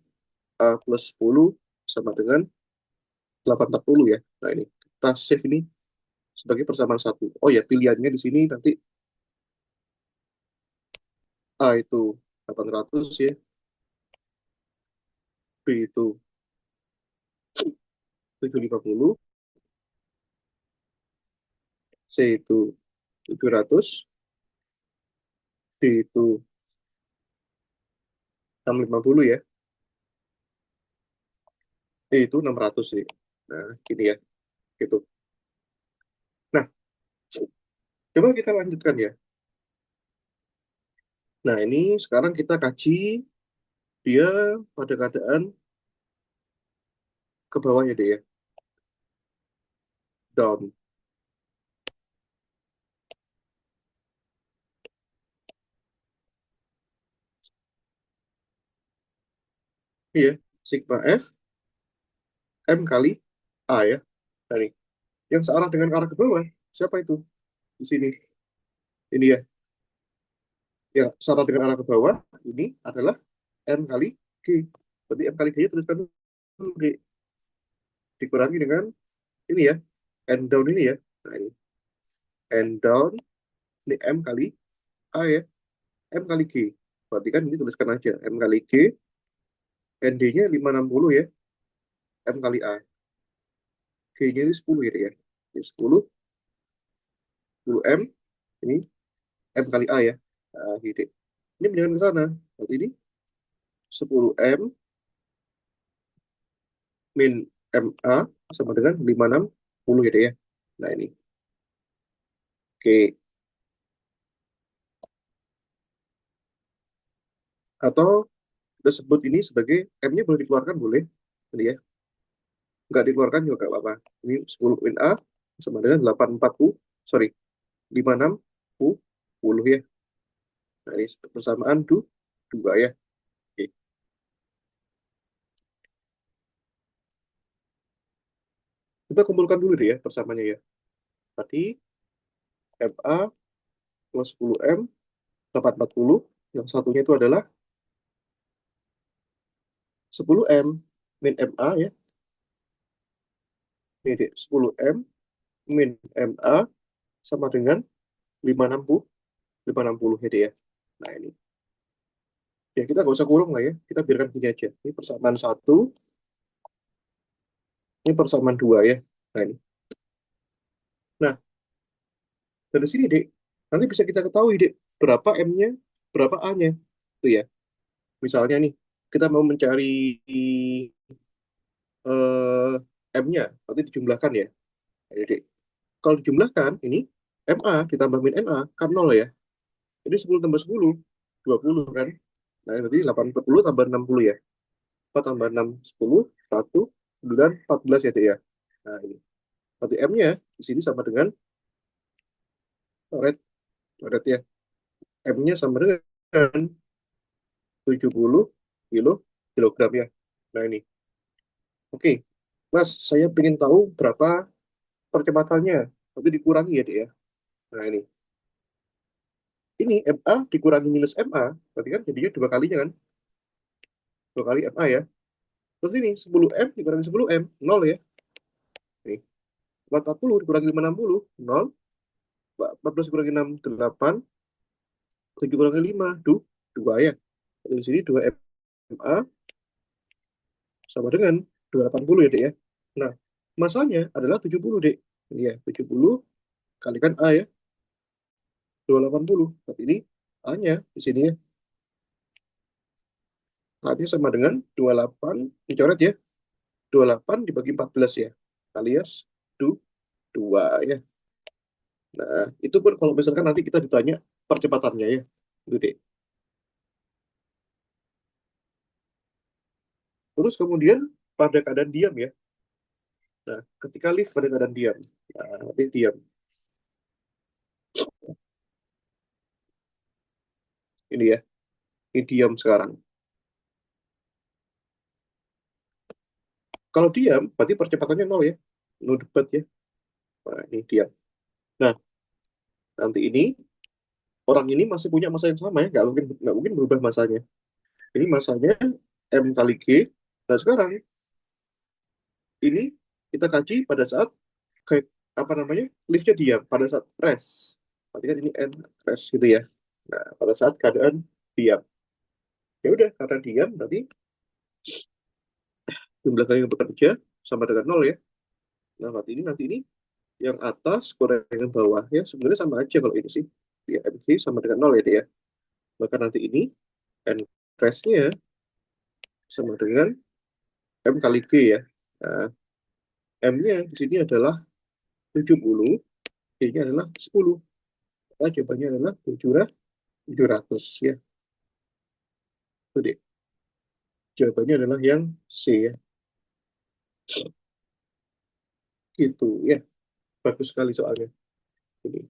A plus 10 sama dengan 840 ya. Nah ini, kita save ini sebagai persamaan satu. Oh ya, pilihannya di sini nanti A itu 800 ya, B itu 750, C itu 700, D itu 650 ya, E itu 600 sih. Nah, gini ya, gitu. Nah, coba kita lanjutkan ya. Nah, ini sekarang kita kaji dia pada keadaan ke bawah ya, deh ya. Down. Iya, sigma F, M kali A ya. Nah, ini. Yang searah dengan arah ke bawah, siapa itu? Di sini. Ini ya. Yang searah dengan arah ke bawah, ini adalah M kali G. Berarti M kali G nya tuliskan dulu, D. Dikurangi dengan ini ya, N down ini ya. Nah, ini. N down, ini M kali A ya. M kali G. Berarti kan ini tuliskan aja. M kali G, ND-nya 560 ya. M kali A. G-nya ini 10 gitu ya. Ini 10, 10 M. Ini M kali A ya. Nah, gitu. Ini menunjukkan ke sana. Berarti ini 10 M min MA sama dengan 560 gitu ya. Nah ini. Oke. Atau kita sebut ini sebagai M-nya boleh dikeluarkan, boleh. Ini ya. Nggak dikeluarkan juga nggak apa-apa. Ini 10 min A sama dengan 840, sorry, 56 ya. Nah ini persamaan dua ya. Oke. Kita kumpulkan dulu deh ya persamaannya ya. Tadi MA plus 10M 840. Yang satunya itu adalah 10M min MA ya. Ini deh, 10M min MA sama dengan 560, 560 ya deh ya. Nah ini. Ya kita nggak usah kurung lah ya. Kita biarkan gini aja. Ini persamaan satu, ini persamaan dua ya. Nah ini. Nah, dari sini dek, nanti bisa kita ketahui dek, berapa M-nya, berapa A-nya. Itu ya. Misalnya nih, kita mau mencari M-nya, nanti dijumlahkan ya. Jadi, kalau dijumlahkan, ini MA ditambah min NA, kan 0 ya. Jadi 10 tambah 10, 20 kan. Nah, berarti 80 tambah 60 ya. 4 tambah 6, 10, 1, 9, 14 ya, Dek ya. Nah, ini. Berarti M-nya di sini sama dengan, red, red ya. M-nya sama dengan 70 kilogram ya. Nah, ini. Oke, Mas, saya ingin tahu berapa percepatannya. Nanti dikurangi ya, Dek ya. Nah, ini. Ini MA dikurangi minus MA, berarti kan jadinya dua kalinya kan? Dua kali MA ya. Terus ini 10M dikurangi 10M, 0 ya. Nih, 40 dikurangi 560, 0. 14 dikurangi 6, 8. 7 kurangi 5, 2 ya. Di sini 2MA sama dengan 280 ya, Dek ya. Nah, masanya adalah 70, Dek. Ini ya, 70 kalikan A ya, 280. Berarti ini A-nya di sini ya. A-nya sama dengan 28, dicoret ya. 28 dibagi 14 ya. Alias 2 ya. Nah, itu pun kalau misalkan nanti kita ditanya percepatannya ya. Itu deh. Terus kemudian pada keadaan diam ya. Nah, ketika lift pada keadaan diam. Nah, nanti diam. Ini ya. Ini diam sekarang. Kalau diam, berarti percepatannya nol ya. No debat ya. Nah, ini diam. Nah, nanti ini orang ini masih punya masa yang sama ya. Nggak mungkin berubah masanya. Ini masanya M kali G. Nah, sekarang ini kita kaji pada saat kayak apa namanya? Liftnya diam pada saat rest. Berarti kan ini N rest gitu ya. Nah, pada saat keadaan diam. Ya udah, karena diam berarti jumlah kali yang bekerja sama dengan nol ya. Nah, berarti ini nanti ini yang atas kurang yang bawah ya sebenarnya sama aja kalau ini sih. Ya, MC sama dengan nol ya dia. Maka nanti ini N rest-nya sama dengan M kali G ya. Nah, M-nya di sini adalah 70, G-nya adalah 10. Nah, jawabannya adalah 700 ya. Itu deh. Jawabannya adalah yang C ya. Gitu ya. Bagus sekali soalnya. Ini.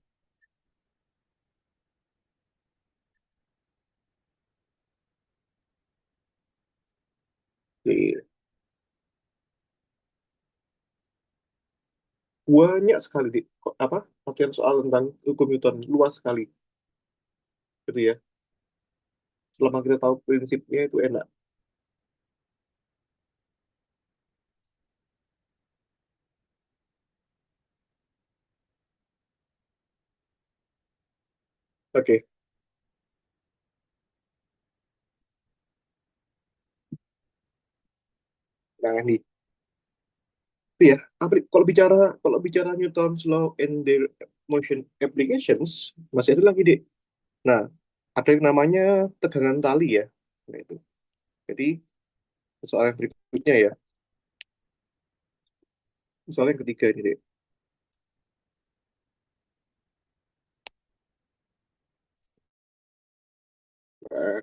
Ini banyak sekali di apa latihan soal tentang hukum Newton luas sekali gitu ya. Selama kita tahu prinsipnya itu enak. Oke. Nah ini itu ya. Kalau bicara Newton's law and their motion applications masih ada lagi deh. Nah, ada yang namanya tegangan tali ya. Nah itu. Jadi soal yang berikutnya ya. Soal yang ketiga ini deh. Nah,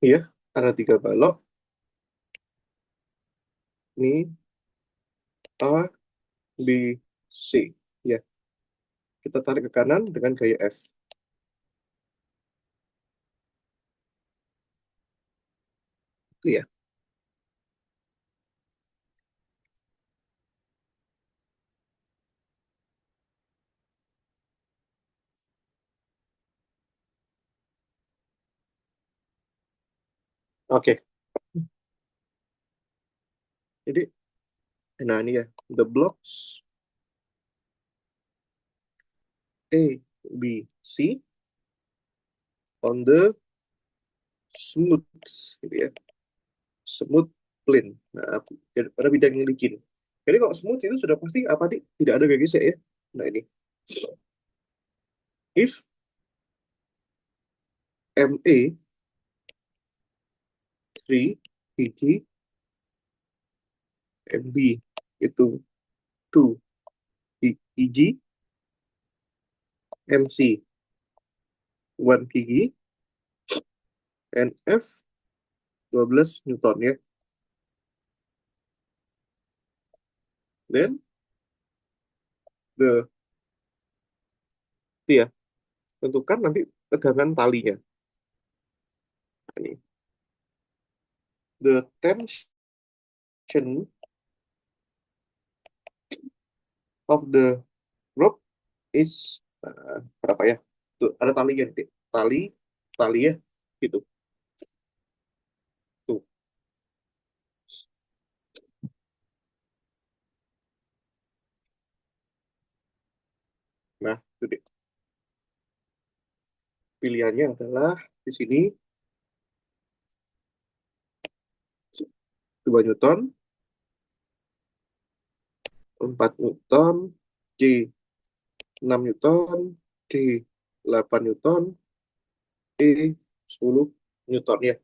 iya, ada tiga balok. Ini A, B, C. Ya, kita tarik ke kanan dengan gaya F. Itu ya. Oke. Jadi, nah ini ya. The blocks A, B, C on the smooth, gitu ya. Smooth plane. Nah, pada bidang yang licin. Jadi kalau smooth itu sudah pasti apa nih? Tidak ada gegesek ya. Nah ini. If MA 3 PG MB itu 2 EG MC 1 PG and F 12 Newton ya. Then the ya tentukan nanti tegangan talinya. Nah, ini the tension of the rope is berapa ya? Tuh ada talinya nanti. Tali tali ya gitu. Tuh. Nah, itu deh. Pilihannya adalah di sini 2 Newton, 4 Newton, C 6 Newton, D 8 Newton, E 10 Newton ya.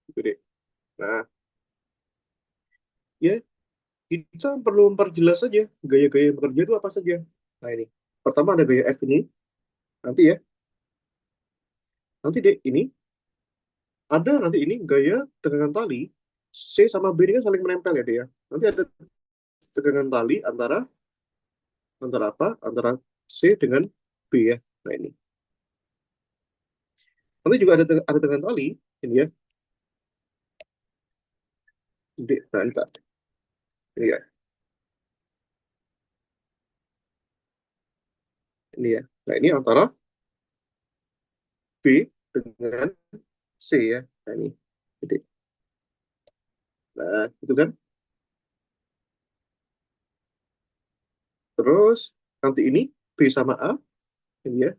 Gitu deh. Nah, ya kita perlu memperjelas saja gaya-gaya yang bekerja itu apa saja. Nah ini. Pertama ada gaya F ini. Nanti ya. Nanti deh ini. Ada nanti ini gaya tegangan tali. C sama B ini kan saling menempel ya dia. Nanti ada tegangan tali antara antara apa? Antara C dengan B ya. Nah ini. Nanti juga ada tegangan tali, ini ya. Nah, ini ya, ini ya. Nah, ini antara B dengan C ya. Nah, ini. Jadi, nah, itu kan. Terus, nanti ini B sama A, ini ya.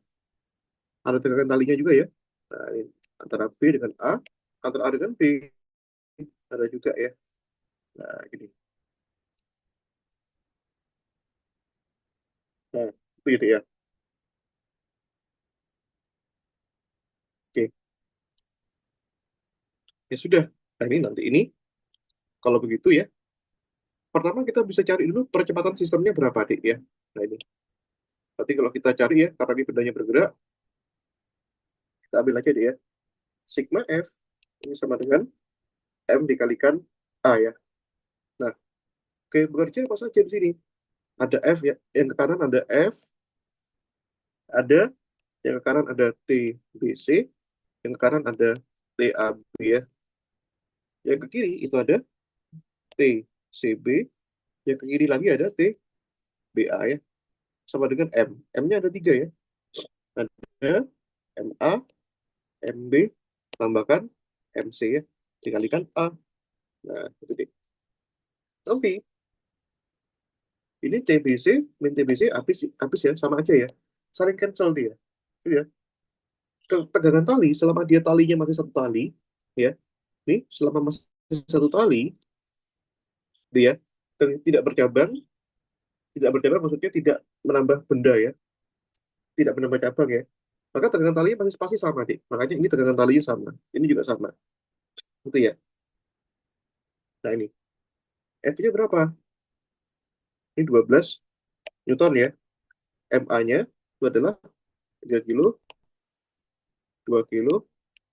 Ada tegangan talinya juga ya. Nah, ini antara B dengan A, antara A dengan B, ada juga ya. Nah, gini. Nah, itu gitu ya. Oke, ya sudah. Nah, ini nanti ini, kalau begitu ya, pertama kita bisa cari dulu percepatan sistemnya berapa, Dik, ya. Nah, ini. Nanti kalau kita cari ya, karena ini bendanya bergerak, kita ambil aja deh ya. Sigma F, ini sama dengan M dikalikan A ya. Nah, oke, bekerja apa saja di sini? Ada F ya, yang ke kanan ada F, ada yang ke kanan ada TBC, yang ke kanan ada TAB ya. Yang ke kiri itu ada TCB, yang ke kiri lagi ada TBA ya. Sama dengan M. M-nya ada tiga ya. Ada MA, MB, tambahkan MC ya. Dikalikan A. Nah, itu deh. Nanti ini TBC, min TBC habis, habis ya, sama aja ya. Saling cancel dia. Iya. Tegangan tali, selama dia talinya masih satu tali, ya, nih, selama masih satu tali, dia tidak bercabang, tidak bercabang maksudnya tidak menambah benda ya, tidak menambah cabang ya. Maka tegangan talinya pasti sama, Dik. Makanya ini tegangan talinya sama. Ini juga sama. Itu ya. Nah, ini. F-nya berapa? Ini 12 Newton ya. MA-nya itu adalah 3 kilo, 2 kilo,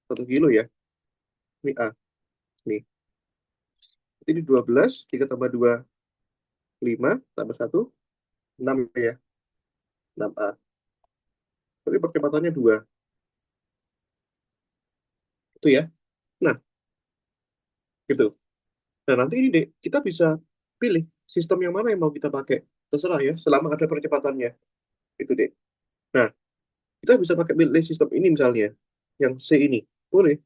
1 kilo ya. Ini A. Nih. Ini 12, 3 tambah 2, 5, tambah 1, 6 ya. 6A. Tapi percepatannya 2. Itu ya. Nah, gitu. Nah, nanti ini deh, kita bisa pilih sistem yang mana yang mau kita pakai. Terserah ya, selama ada percepatannya. Itu deh. Nah, kita bisa pakai pilih sistem ini misalnya. Yang C ini. Boleh.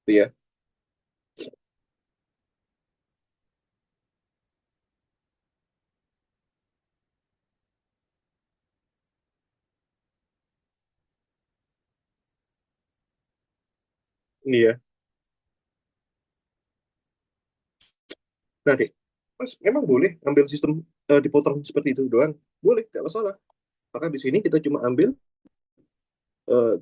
Itu ya. Ini ya. Nah, deh. Mas, memang boleh ambil sistem dipotong seperti itu doang. Boleh, nggak masalah. Maka di sini kita cuma ambil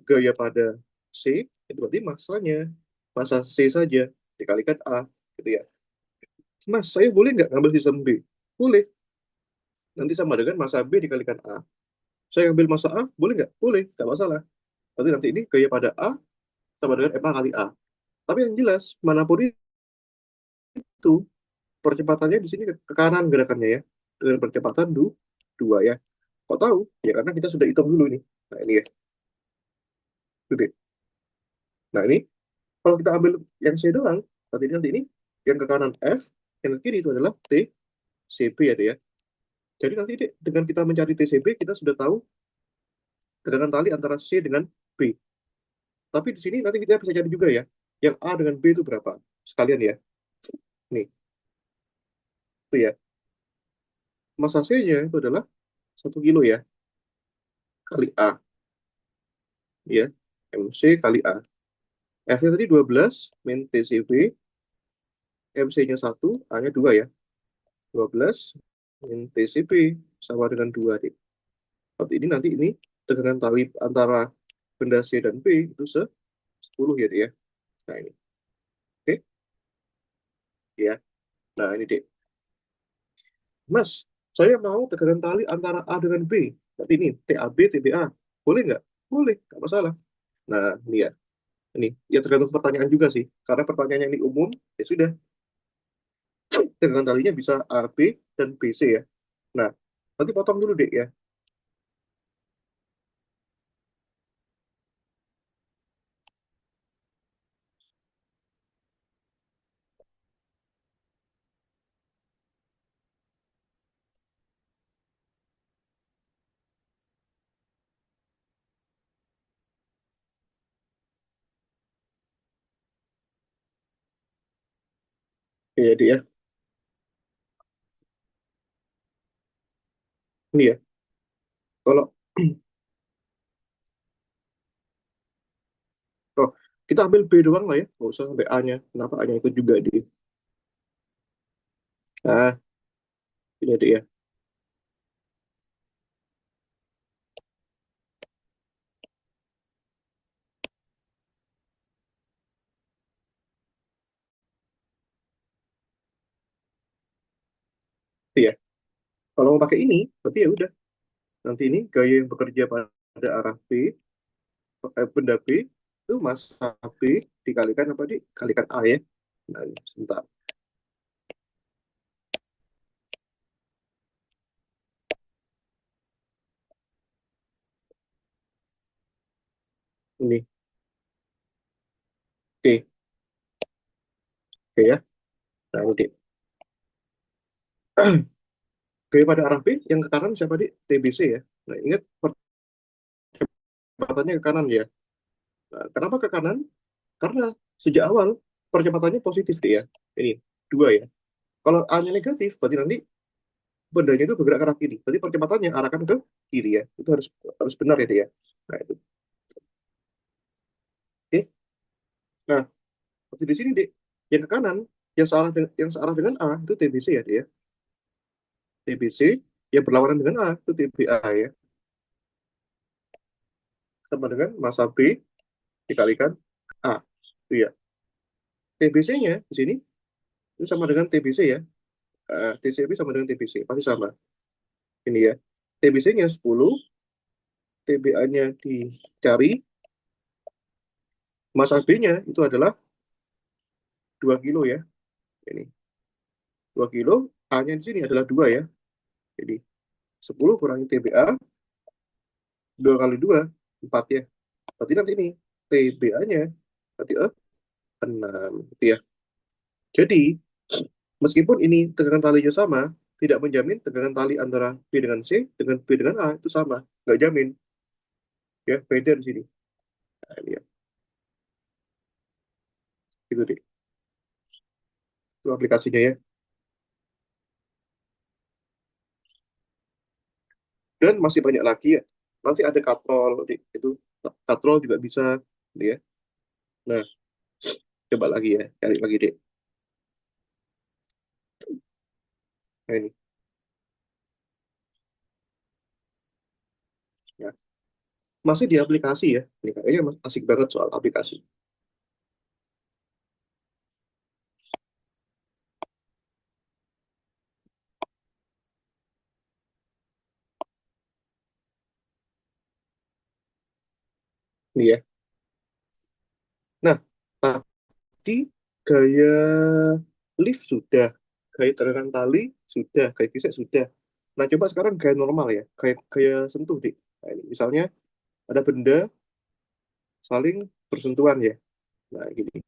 gaya pada C, itu berarti masanya. Masa C saja dikalikan A. Gitu ya. Mas, saya boleh nggak ngambil sistem B? Boleh. Nanti sama dengan masa B dikalikan A. Saya ambil masa A, boleh nggak? Boleh, nggak masalah. Nanti ini gaya pada A sama dengan MA kali A. Tapi yang jelas, manapun itu, percepatannya di sini ke kanan gerakannya ya. Dengan percepatan 2 ya. Kok tahu? Ya karena kita sudah hitung dulu nih. Nah ini ya, gede. Nah ini, kalau kita ambil yang C doang, nanti ini, yang ke kanan F, yang ke kiri itu adalah T, C, B ada ya. Jadi nanti dengan kita mencari TCB, kita sudah tahu gerakan tali antara C dengan B. Tapi di sini nanti kita bisa cari juga ya, yang A dengan B itu berapa? Sekalian ya. Nih, itu ya. Massa C-nya itu adalah 1 kilo ya, kali A. Ya, MC kali A. F-nya tadi 12, min TCB, MC-nya 1, A-nya 2 ya. 12 min TCB sama dengan 2. Deh. Berarti ini nanti ini tegangan tali antara benda C dan B itu 10 ya, Dek, ya. Nah, ini. Oke, ya. Nah, ini, Dek. Mas, saya mau tegangan tali antara A dengan B. Berarti ini TAB, TBA. Boleh nggak? Boleh, nggak masalah. Nah, ini ya. Ini ya tergantung pertanyaan juga sih. Karena pertanyaannya ini umum, ya sudah. Tegangan talinya bisa A, B, dan B, C ya. Nah, nanti potong dulu deh ya. Iya dia. Ini ya. Kalau oh, kita ambil B doang lah ya, nggak usah sampai A-nya. Kenapa A-nya itu juga di. Nah, ini dia. Iya. Kalau mau pakai ini, berarti ya udah. Nanti ini gaya yang bekerja pada arah B, benda B, itu massa B dikalikan apa? Dikalikan A ya. Nah, ini, sebentar. Ini, oke. Oke ya. Nah, ini. Gaya pada arah B, yang ke kanan siapa, di? TBC ya. Nah, ingat percepatannya ke kanan ya. Nah, kenapa ke kanan? Karena sejak awal percepatannya positif deh ya. Ini, dua ya. Kalau A-nya negatif, berarti nanti bendanya itu bergerak ke arah kiri. Berarti percepatannya arahkan ke kiri ya. Itu harus harus benar ya dia. Ya. Nah, itu. Oke. Nah, seperti di sini, Dek. Yang ke kanan, yang searah dengan A itu TBC ya, Dek ya. TBC yang berlawanan dengan A itu TBA ya. Sama dengan massa B dikalikan A. Itu ya. TBC-nya di sini itu sama dengan TBC ya. TCB sama dengan TBC, pasti sama. Ini ya. TBC-nya 10, TBA-nya dicari, massa B-nya itu adalah 2 kilo ya. Ini 2 kilo, A-nya di sini adalah 2 ya. Jadi 10 kurangi TBA, 2 kali 2, 4 ya. Berarti nanti ini TBA-nya berarti 6 gitu ya. Jadi meskipun ini tegangan talinya sama, tidak menjamin tegangan tali antara B dengan C dengan B dengan A itu sama. Nggak jamin ya, beda di sini. Nah, ini ya, itu deh. Itu aplikasinya ya. Dan masih banyak lagi ya. Nanti ada katrol, itu katrol juga bisa gitu ya. Nah, coba lagi ya, cari lagi deh. Nah, ini. Ya. Masih di aplikasi ya. Ini kayaknya asik banget soal aplikasi. Ini ya. Nah, tadi gaya lift sudah, gaya tegangan tali sudah, gaya kisek sudah. Nah, coba sekarang gaya normal ya, gaya, gaya sentuh, Dik. Nah, ini misalnya ada benda saling bersentuhan ya. Nah, gini.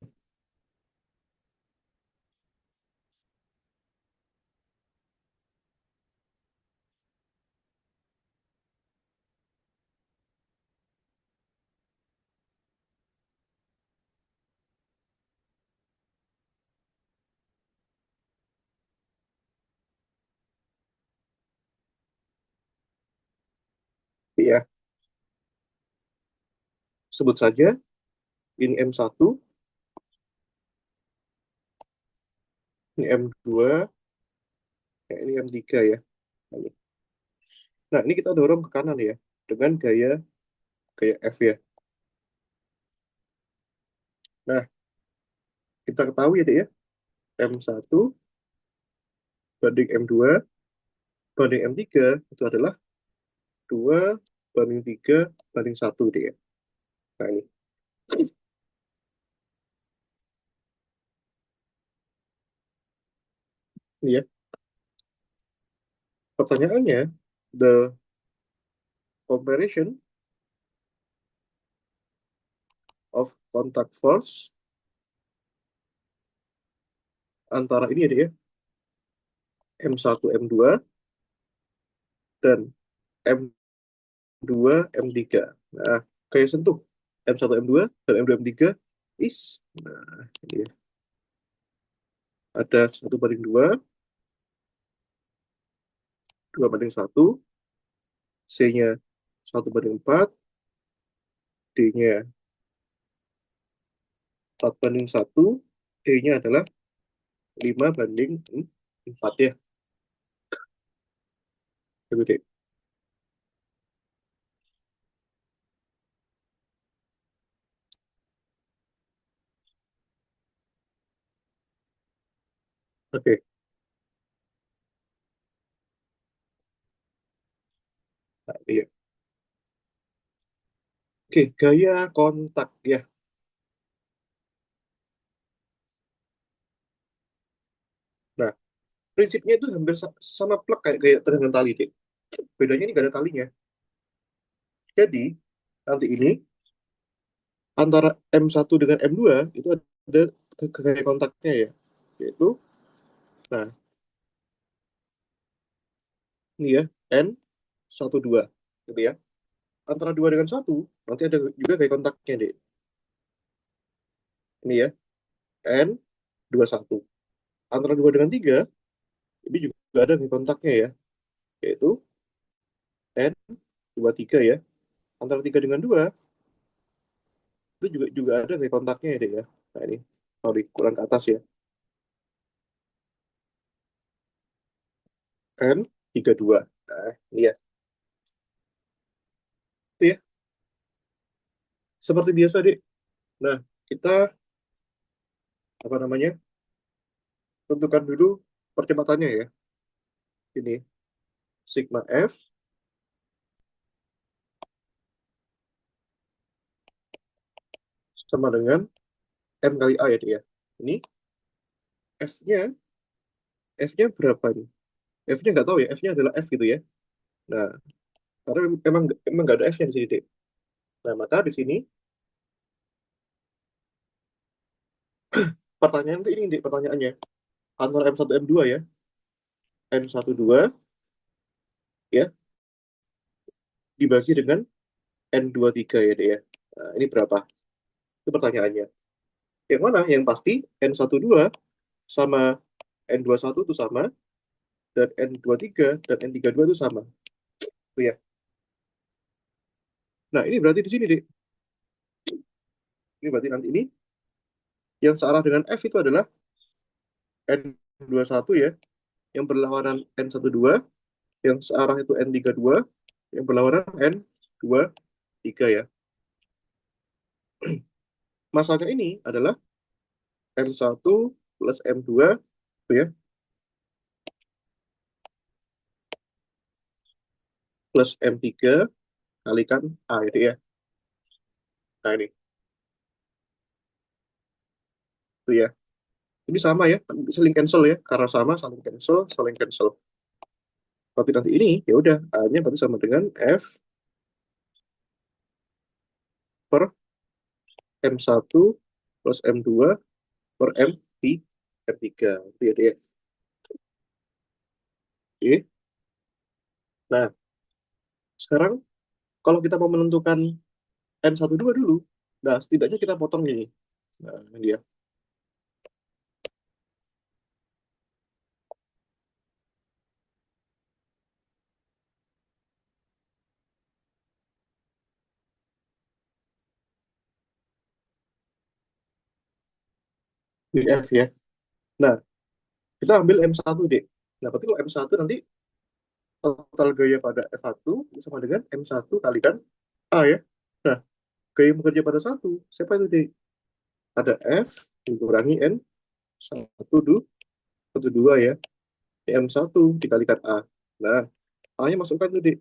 Ya, sebut saja ini M1, ini M2, ya, ini M3 ya. Nah, ini kita dorong ke kanan ya, dengan gaya gaya F ya. Nah, kita ketahui ya, Dik ya, M1 banding M2 banding M3 itu adalah 2 banding 3 banding 1 dia. Nah, ini ya. Pertanyaannya, the comparison of contact force antara ini ya, dia, M1, M2, dan M2, M3. Nah, kayak sentuh. M1, M2, dan M2, M3 is. Nah, ini ya. Ada 1/2, 2/1, C-nya 1/4, D-nya 4/1, E-nya adalah 5/4 ya. Gitu deh. Oke, nah, iya. Oke, gaya kontak ya. Nah, prinsipnya itu hampir sama plek kayak gaya tegangan tali deh. Bedanya ini gak ada talinya. Jadi, nanti ini antara M1 dengan M2 itu ada gaya kontaknya ya. Yaitu, nah, ini ya, N12. Gitu ya. Antara 2 dengan 1, nanti ada juga gaya kontaknya deh. Ini ya, N21. Antara 2 dengan 3, ini juga ada gaya kontaknya ya. Yaitu N23 ya. Antara 3 dengan 2, itu juga ada gaya kontaknya ya deh ya. Nah ini, sorry, kurang ke atas ya. N32. Nah, ini ya. Itu ya, seperti biasa deh. Nah, kita, apa namanya, tentukan dulu percepatannya ya. Ini, sigma F sama dengan M kali A ya deh ya. Ini F-nya, F-nya berapa nih? F-nya nggak tahu ya, F-nya adalah F gitu ya. Nah, karena emang nggak ada F-nya di sini deh. Nah, maka di sini pertanyaan itu ini deh, pertanyaannya. Antara M1 M2 ya. N12 ya dibagi dengan N23 ya deh ya. Nah, ini berapa? Itu pertanyaannya. Yang mana? Yang pasti N12 sama N21 itu sama, dan N23 dan N32 itu sama. Tuh ya. Nah, ini berarti di sini, deh. Ini berarti nanti ini yang searah dengan F itu adalah N21 ya, yang berlawanan N12, yang searah itu N32, yang berlawanan N23 ya. Masanya ini adalah M1 plus M2 tuh ya, plus M3 kalikan A itu ya. Nah, ini tuh ya. Ini sama ya, saling cancel ya. Karena sama, saling cancel, saling cancel. Berarti nanti ini, ya udah, A-nya berarti sama dengan F per M1 plus M2 per M3. Itu ya, dia. Oke. Nah, sekarang kalau kita mau menentukan N12 dulu, nah setidaknya kita potong ini. Nah, ini dia. Ini F ya. Nah, kita ambil M1 deh. Nah, berarti kalau M1 nanti total gaya pada S1 sama dengan M1 kalikan A ya. Nah, gaya yang bekerja pada satu, siapa itu deh? Ada F dikurangi N satu satu dua ya. M1 dikalikan A. Nah, A-nya masukkan tuh deh.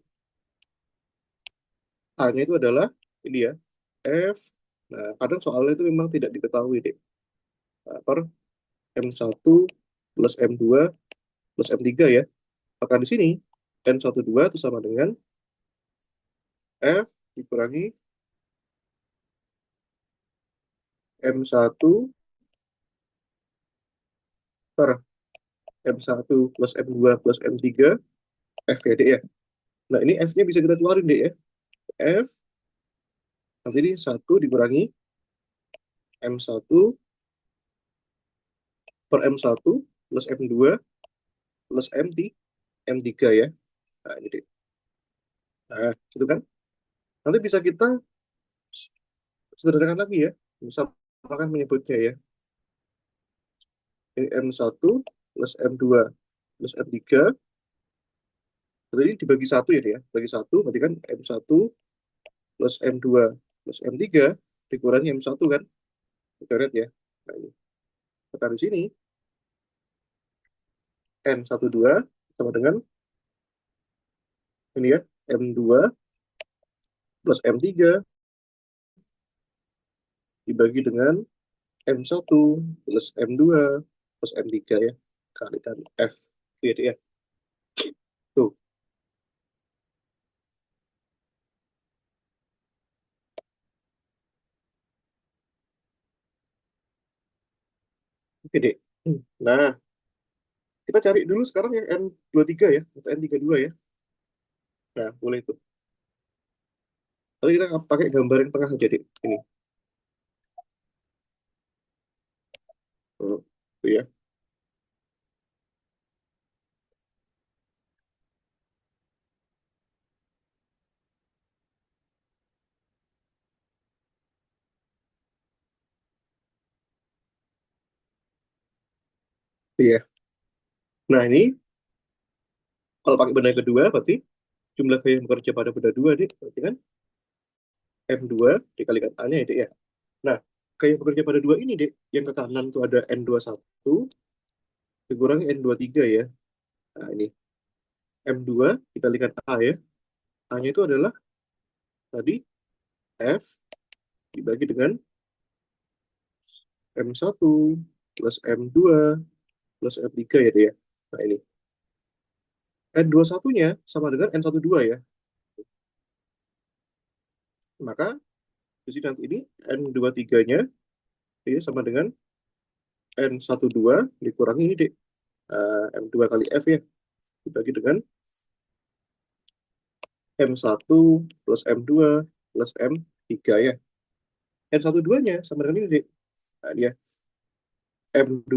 A-nya itu adalah ini ya, F. Nah, kadang soalnya itu memang tidak diketahui deh. Nah, per M1 plus M2 plus M3 ya. Maka di sini N12 itu sama dengan F dikurangi M1 per M1 plus M2 plus M3 F ya deh ya. Nah, ini F-nya bisa kita keluarin deh ya. F nanti ini 1 dikurangi M1 per M1 plus M2 plus M3 ya. Nah, ini deh. Nah, gitu kan. Nanti bisa kita sederhanakan lagi ya. Misal akan menyebutnya ya. Ini M1 plus M2 plus M3. Jadi dibagi satu ya dia. Bagi satu, berarti kan M1 plus M2 plus M3 dikurangi M1 kan. Coret ya. Nah, ini. Maka di sini N12 sama dengan ini ya. M2 plus M3 dibagi dengan M1 plus M2 plus M3 ya. Kalikan F. Gitu ya. Tuh. Oke deh. Nah, kita cari dulu sekarang yang N23 ya. Atau N32 ya. Nah, boleh tuh. Lalu kita pakai gambar yang tengah aja deh. Ini. Tuh ya. Tuh ya. Nah, ini kalau pakai benda yang kedua, berarti jumlah gaya yang bekerja pada benda dua, deh. Berarti kan M2 dikalikan A-nya ya, deh ya. Nah, gaya yang bekerja pada dua ini, deh. Yang ke kanan tuh ada N21 dikurangi N23 ya. Nah, ini M2 dikalikan A ya. A-nya itu adalah tadi F dibagi dengan M1 plus M2 plus M3 ya, deh ya. Nah, ini. N21-nya sama dengan N12 ya. Maka di sini nanti ini N23-nya ini sama dengan N12 dikurangi ini deh. M2 kali F ya. Dibagi dengan M1 plus M2 plus M3 ya. N12-nya sama dengan ini deh. Nah, dia M2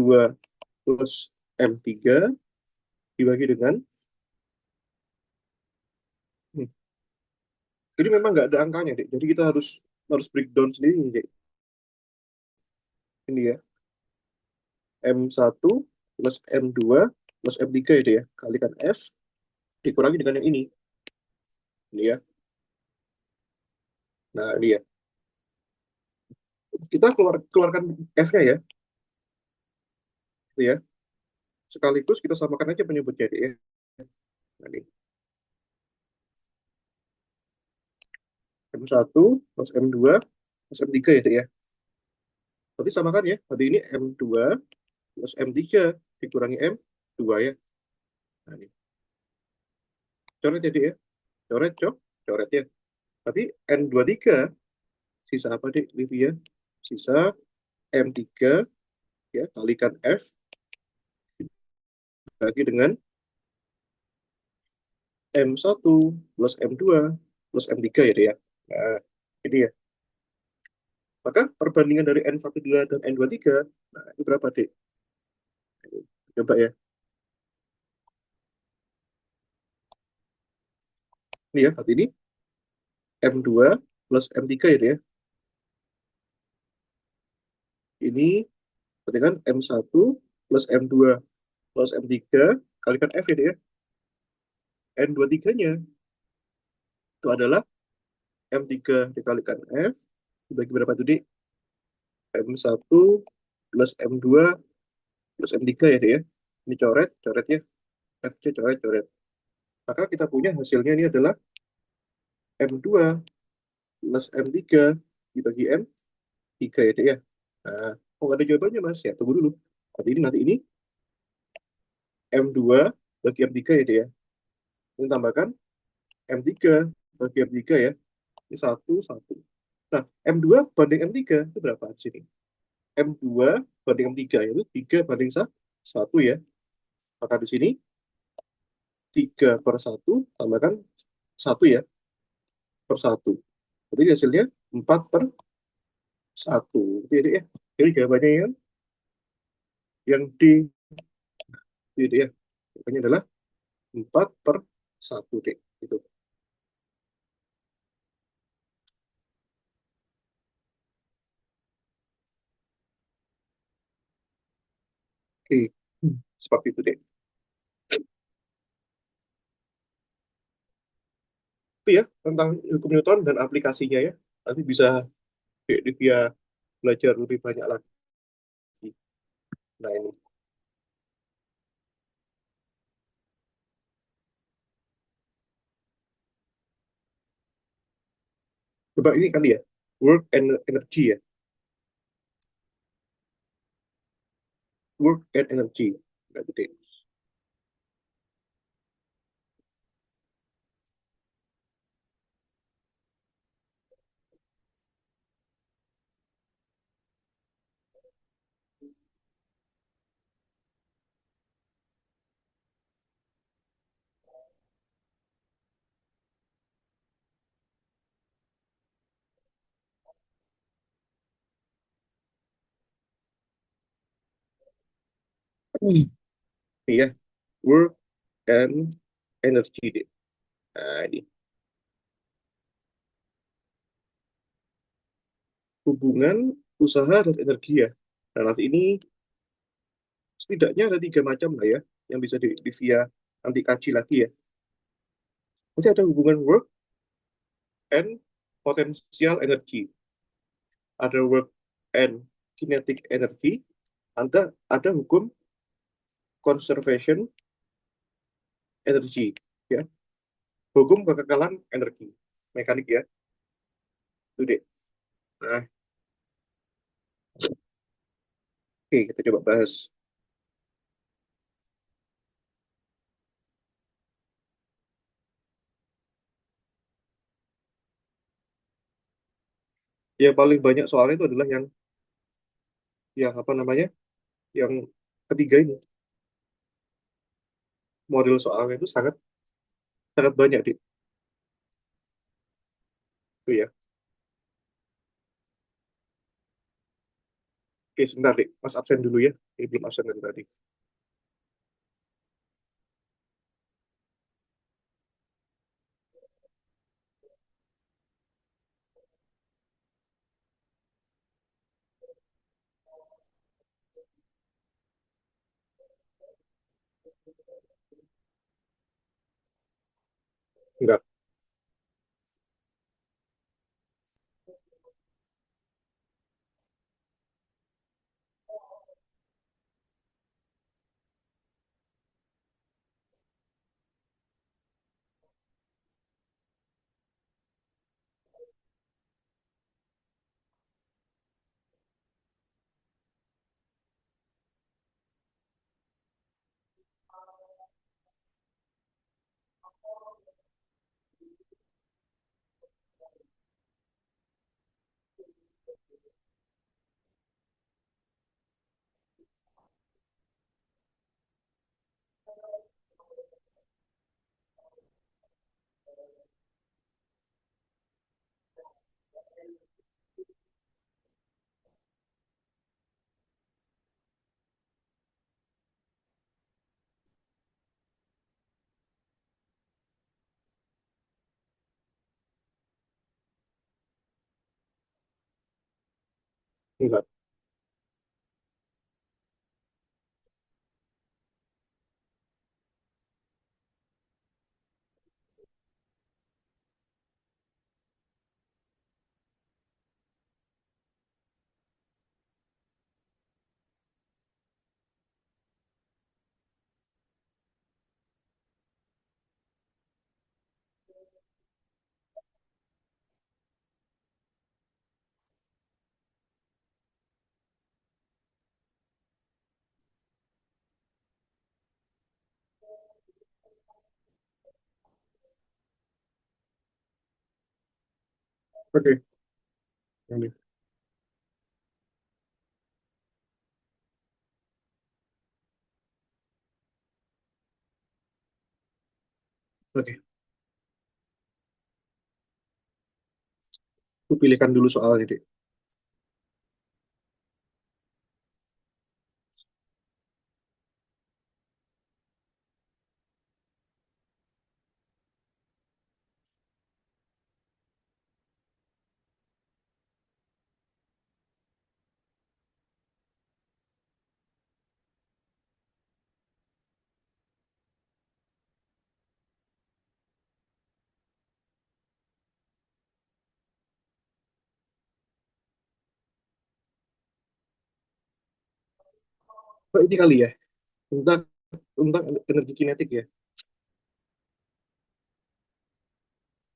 plus M3 dibagi dengan hmm, ini memang nggak ada angkanya deh. Jadi kita harus harus breakdown sendiri nih, deh. Ini ya. M1 plus M2 plus M3 itu ya. Kalikan F dikurangi dengan yang ini. Ini ya. Nah, ini ya. Kita keluarkan F-nya ya. Itu ya. Sekaligus kita samakan aja penyebutnya deh ya. Nah, ini. M1 plus M2 plus M3 ya deh ya. Berarti samakan ya. Berarti ini M2 plus M3 dikurangi M2 ya. Nah, ini. Coret ya deh ya. Coret, coret ya. Tapi N23 sisa apa deh, Livia? Sisa M3 ya kalikan F bagi dengan M1 plus M2 plus M3 ya deh ya. Nah, ini ya. Maka perbandingan dari N12 dan N23, nah itu berapa deh? Coba ya. Ini ya, berarti ini M2 plus M3 ya deh ya. Ini berarti kan M1 plus M2 plus M3 kalikan F ya deh ya. N23-nya itu adalah M3 dikalikan F dibagi berapa tuh deh? M1 plus M2 plus M3 ya deh ya. Ini coret, coret ya. F-nya coret, coret. Maka kita punya hasilnya ini adalah M2 plus M3 dibagi M3 ya deh ya. Nah, oh nggak ada jawabannya mas, ya tunggu dulu. Berarti ini nanti ini M2 bagi M3 ya deh ya. Ini tambahkan M3 bagi M3 ya. Ini 1, 1. Nah, M2 banding M3 itu berapa di sini? M2 banding M3 itu 3 banding 1 ya. Maka di sini 3/1 tambahkan 1 ya, per 1. Jadi hasilnya 4/1. Jadi ya. Ini jawabannya ya. Yang D itu ya. Jawabannya adalah 4/1 deh. Gitu. Oke. Seperti itu deh. Itu ya tentang hukum Newton dan aplikasinya ya. Nanti bisa dia belajar lebih banyak lagi. Nah ini. Coba ini kali ya. Work and energy ya. Work and energy. Nggak gede. Iya. Work and energy deh. Nah ini. Hubungan usaha dan energi ya. Nah nanti ini setidaknya ada 3 macam lah ya. Yang bisa di via nanti kaji lagi ya. Nanti ada hubungan work and potential energy. Ada work and kinetic energy. Ada hukum conservation energy ya. Hukum kekekalan energi. Mekanik ya. Itu deh. Nah, oke kita coba bahas. Yang paling banyak soalnya itu adalah yang apa namanya? Yang ketiga ini. Model soalnya itu sangat sangat banyak di itu ya. Oke, sebentar deh. Mas absen dulu ya. Ini belum absen dari tadi. Enggak, enggak. Oke, ini. Oke, aku pilihkan dulu soalnya deh. Oh, ini kali ya, tentang tentang energi kinetik ya.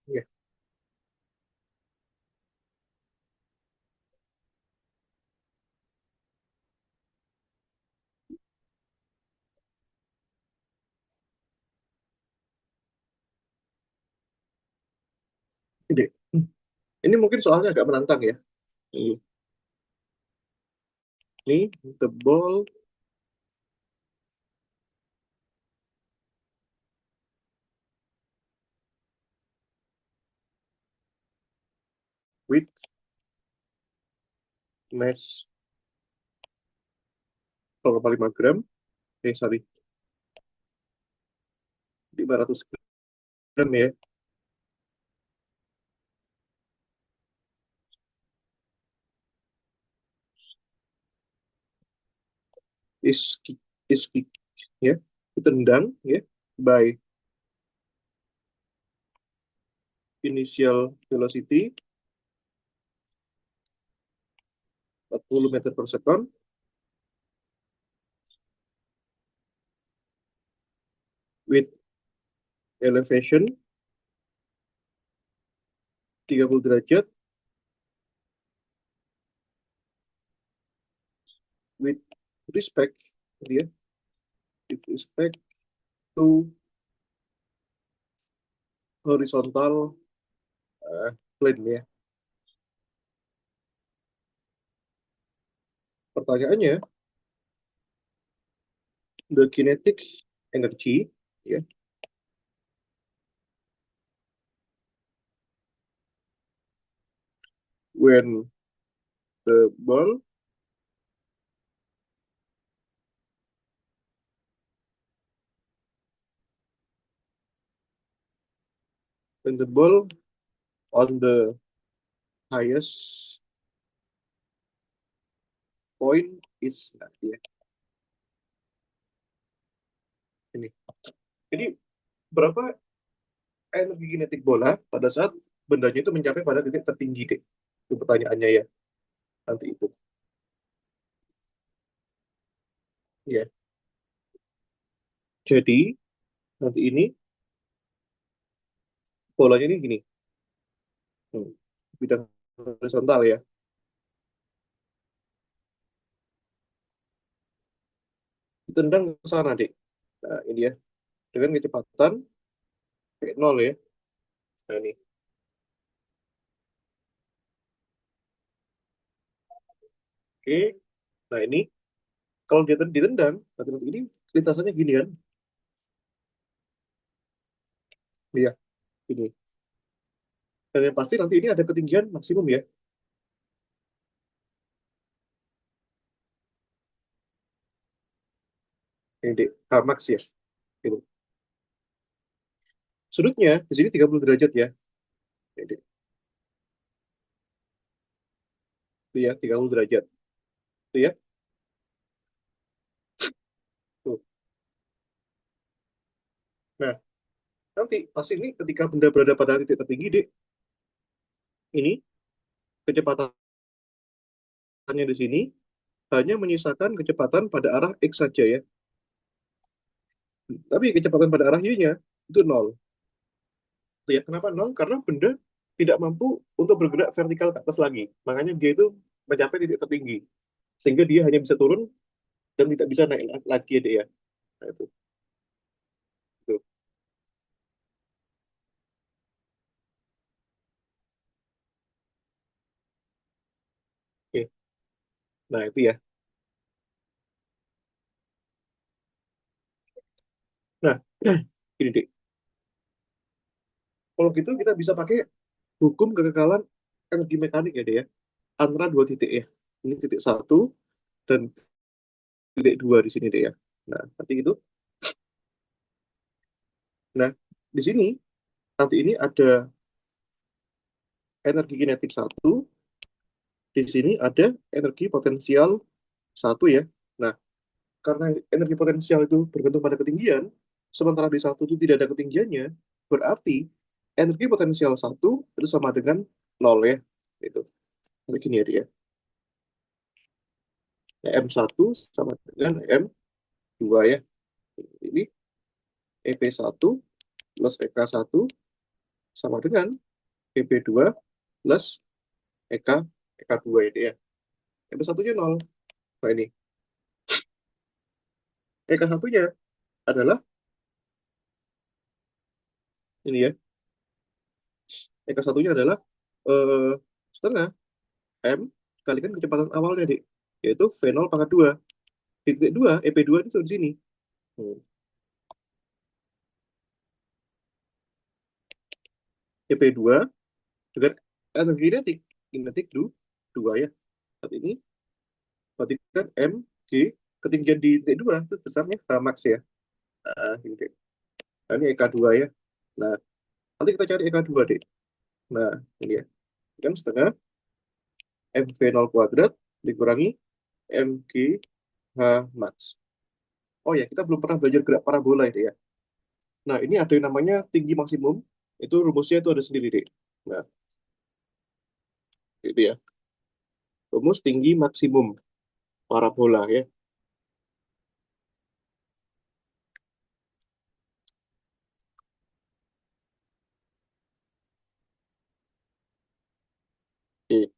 Iya, ini. Ini mungkin soalnya agak menantang ya. Ini the ball with mass 0,5 gram, sorry, 500 gram ya, is is ya, ditendang ya by initial velocity 40 meter per second with elevation 30 derajat with respect ya, with respect to horizontal plane ya. Pertanyaannya, the kinetic energy ya, when the ball when the ball on the highest point is ya, ini. Jadi berapa energi kinetik bola pada saat bendanya itu mencapai pada titik tertinggi deh? Itu pertanyaannya ya, nanti itu. Ya. Jadi nanti ini bolanya ini gini. Hmm, bidang horizontal ya. Ditendang ke sana deh. Nah, ini ya. Dengan kecepatan kayak nol ya. Nah, ini. Oke. Nah, ini kalau dia ditendang, nanti ini lintasannya gini kan. Iya, ini. Dan yang pasti nanti ini ada ketinggian maksimum ya. Ini deh, Max ya. Gitu. Sudutnya di sini 30 derajat ya. Ini deh. Itu ya, 30 derajat. Itu ya. Tuh. Nah, nanti pas ini ketika benda berada pada titik tertinggi, dek, ini kecepatannya di sini hanya menyisakan kecepatan pada arah X saja ya. Tapi kecepatan pada arah Y-nya itu nol. Tuh ya, kenapa nol? Karena benda tidak mampu untuk bergerak vertikal ke atas lagi. Makanya dia itu mencapai titik tertinggi. Sehingga dia hanya bisa turun dan tidak bisa naik lagi ya, dek ya. Nah, itu. Itu. Oke. Nah, itu ya. Nah, ini dek. Kalau gitu kita bisa pakai hukum kekekalan energi mekanik ya, dek ya. Antara dua titik ya. Ini titik satu dan titik dua di sini deh ya. Nah, nanti itu. Nah, di sini nanti ini ada energi kinetik satu, di sini ada energi potensial satu ya. Nah, karena energi potensial itu bergantung pada ketinggian, sementara di satu itu tidak ada ketinggiannya, berarti energi potensial satu itu sama dengan nol ya. Itu. Nanti gini ya dia. Nah, M1 sama dengan M2 ya. Ini EP1 plus EK1 sama dengan EP2 plus EK EK2 ini ya. EP1-nya 0. Nah ini EK1-nya adalah ini ya. EK1-nya adalah eh, setengah M kalikan kecepatan awalnya, Dik. Yaitu V0 pangkat 2. Di titik 2, EP2 itu di sini. Hmm. EP2 dengan energi kinetik. Kinetik 2 ya. Saat ini berarti kan M, G, ketinggian di titik 2 itu besarnya max ya. Nah, ini, Dik. Nah, ini EK2 ya. Nah, nanti kita cari EK2, Dik. Nah, ini ya. Kan setengah MV0 kuadrat dikurangi MG H max. Oh ya, kita belum pernah belajar gerak parabola ini ya. Nah, ini ada yang namanya tinggi maksimum. Itu rumusnya itu ada sendiri, Dik. Nah, itu ya. Rumus tinggi maksimum parabola ya. Oke.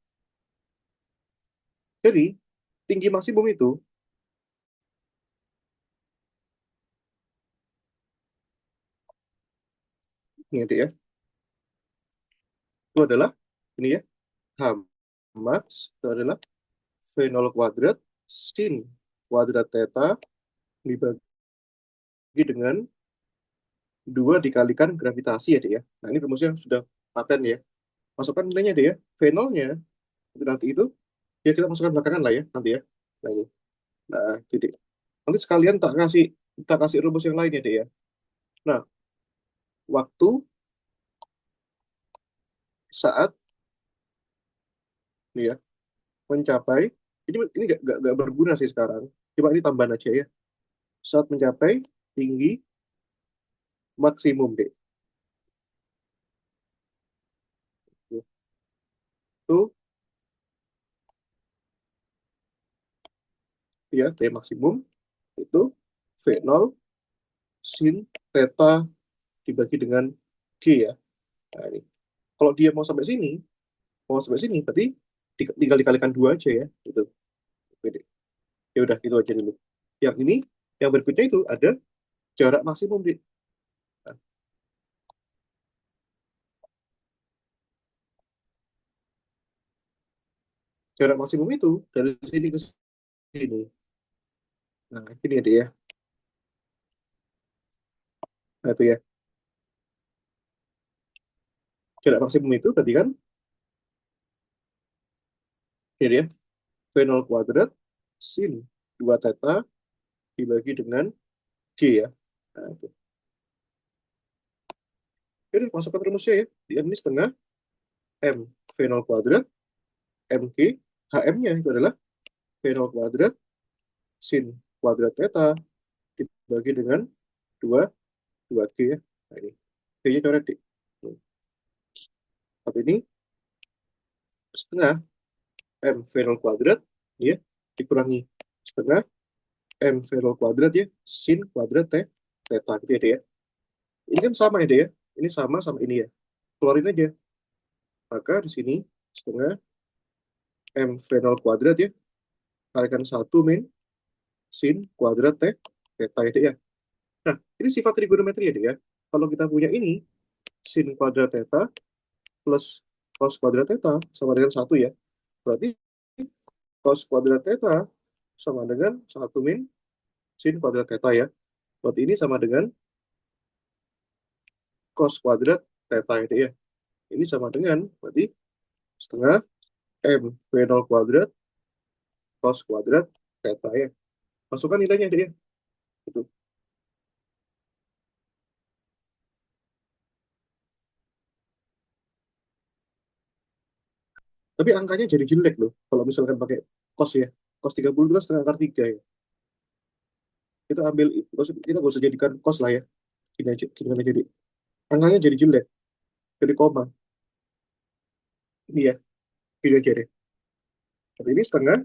Jadi, tinggi maksimum itu, ini ya, Dik ya, itu adalah, ini ya, H max itu adalah V0 kuadrat sin kuadrat theta dibagi dengan 2 dikalikan gravitasi ya, Dik ya. Nah, ini rumusnya sudah paten ya. Masukkan nilainya, Dik ya. V0-nya, itu nanti itu, ya kita masukkan belakangan lah ya, nanti ya. Nah, ini. Nah, jadi nanti sekalian tak kasih rumus yang lainnya deh ya. Nah, waktu saat nih ya mencapai ini gak berguna sih sekarang. Coba ini tambahan aja ya. Saat mencapai tinggi maksimum deh. Itu ya T maksimum itu V0 sin theta dibagi dengan G ya. Nah, ini. Kalau dia mau sampai sini berarti tinggal dikalikan 2 aja ya. Itu. Oke, ya udah gitu aja dulu. Yang ini, yang berikutnya itu ada jarak maksimum di. Nah, jarak maksimum itu dari sini ke sini. Nah, ini ya, Dek, ya. Nah, itu ya. Jarak maksimum itu berarti kan ini ya, V0 kuadrat sin 2 theta dibagi dengan G ya. Nah, itu. Ini masukkan rumusnya ya. Di M ini setengah M V0 kuadrat MG HM-nya itu adalah V0 kuadrat sin kuadrat theta dibagi dengan 2 2G ya. Nah, ini. G-nya coret di. Tapi ini setengah M V0 kuadrat ya dikurangi setengah M V0 kuadrat ya sin kuadrat theta gitu ya, Dek, ya. Ini kan sama ya, Dek, ya. Ini sama sama ini ya. Keluarin aja. Maka di sini setengah M V0 kuadrat ya. Kalikan 1 min sin kuadrat theta ya, Dek, ya. Nah, ini sifat trigonometri ya, Dek, ya. Kalau kita punya ini sin kuadrat theta plus cos kuadrat theta sama dengan 1 ya. Berarti cos kuadrat theta sama dengan 1 min sin kuadrat theta ya. Berarti ini sama dengan cos kuadrat theta ya, Dek, ya. Ini sama dengan berarti setengah M V0 kuadrat cos kuadrat theta ya. Masukkan nilainya deh ya. Itu. Tapi angkanya jadi jelek loh. Kalau misalkan pakai cos ya. Cos 30 itu kan setengah akar 3 ya. Kita ambil, kita nggak usah jadikan cos lah ya. Gini aja jadi. Angkanya jadi jelek. Jadi koma. Ini ya. Gini aja deh. Tapi ini setengah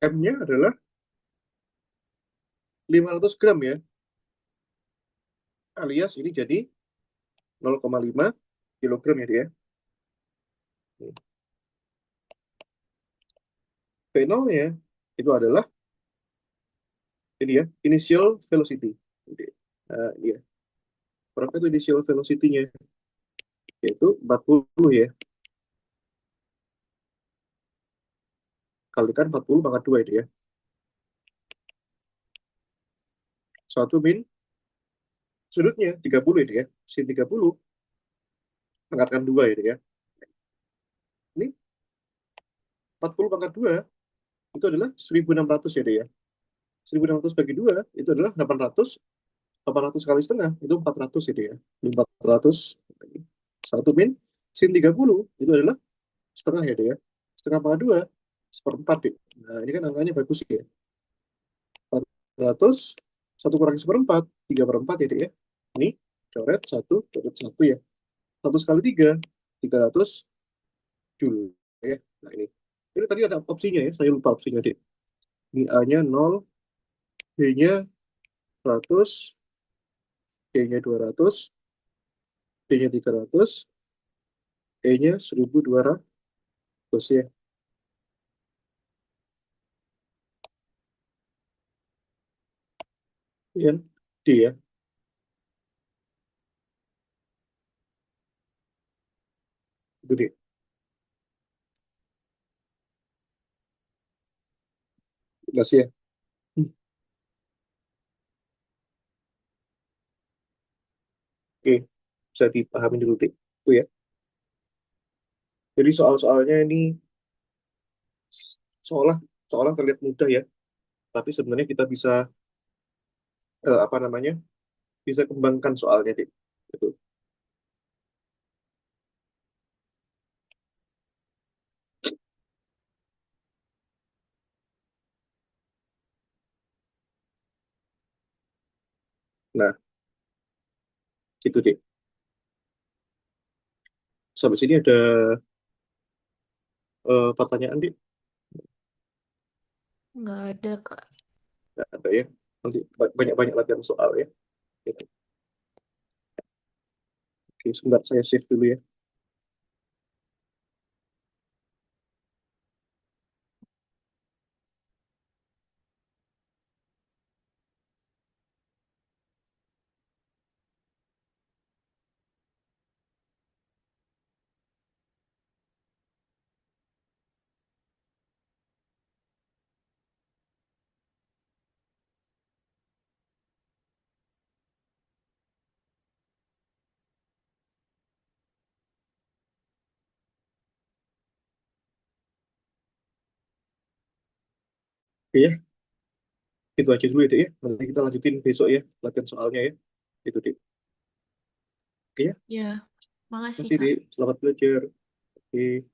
M-nya adalah 500 gram ya, alias ini jadi 0,5 kilogram ya dia. V0-nya itu adalah ini ya, initial velocity. Oke. Nah, ini ya. Berapa itu initial velocity-nya? Yaitu 40 ya. Kalikan 40 pangkat 2 itu ya. 1 min sudutnya 30 itu ya. Sin 30 pangkatkan 2 itu ya. Ini 40 pangkat 2 itu adalah 1600 ya dia ya. 1600 bagi 2 itu adalah 800. 800 kali setengah itu 400 itu ya. 400 1 min sin 30 itu adalah setengah ya dia ya. Setengah pangkat 2 seperempat deh. Nah, ini kan angkanya bagus ya. 400 1 kurangi seperempat 3/4 ya deh ya. Ini coret 1 coret 1 ya. 1 kali 3 300 joule ya. Nah, ini tadi ada opsinya ya, saya lupa opsinya deh. Ini A-nya 0, B-nya 100, C-nya 200, D-nya 300, E-nya 1200 ya. Kemudian D ya, itu D. Jelas ya. Hmm, Oke, bisa dipahami dulu deh. Itu ya. Jadi soal-soalnya ini seolah seolah terlihat mudah ya, tapi sebenarnya kita bisa apa namanya? Bisa kembangkan soalnya deh. Gitu. Nah, gitu deh. Sampai sini ada pertanyaan deh. Nggak ada, Kak. Nggak ada ya. Nanti banyak-banyak latihan soal ya. Gitu. Oke, sebentar saya save dulu ya. Oke ya, itu aja dulu ya, Dek ya. Nanti kita lanjutin besok ya, latihan soalnya ya. Itu, Dek. Oke ya, Ya, makasih, masih, Kak. Dek. Selamat belajar. Oke.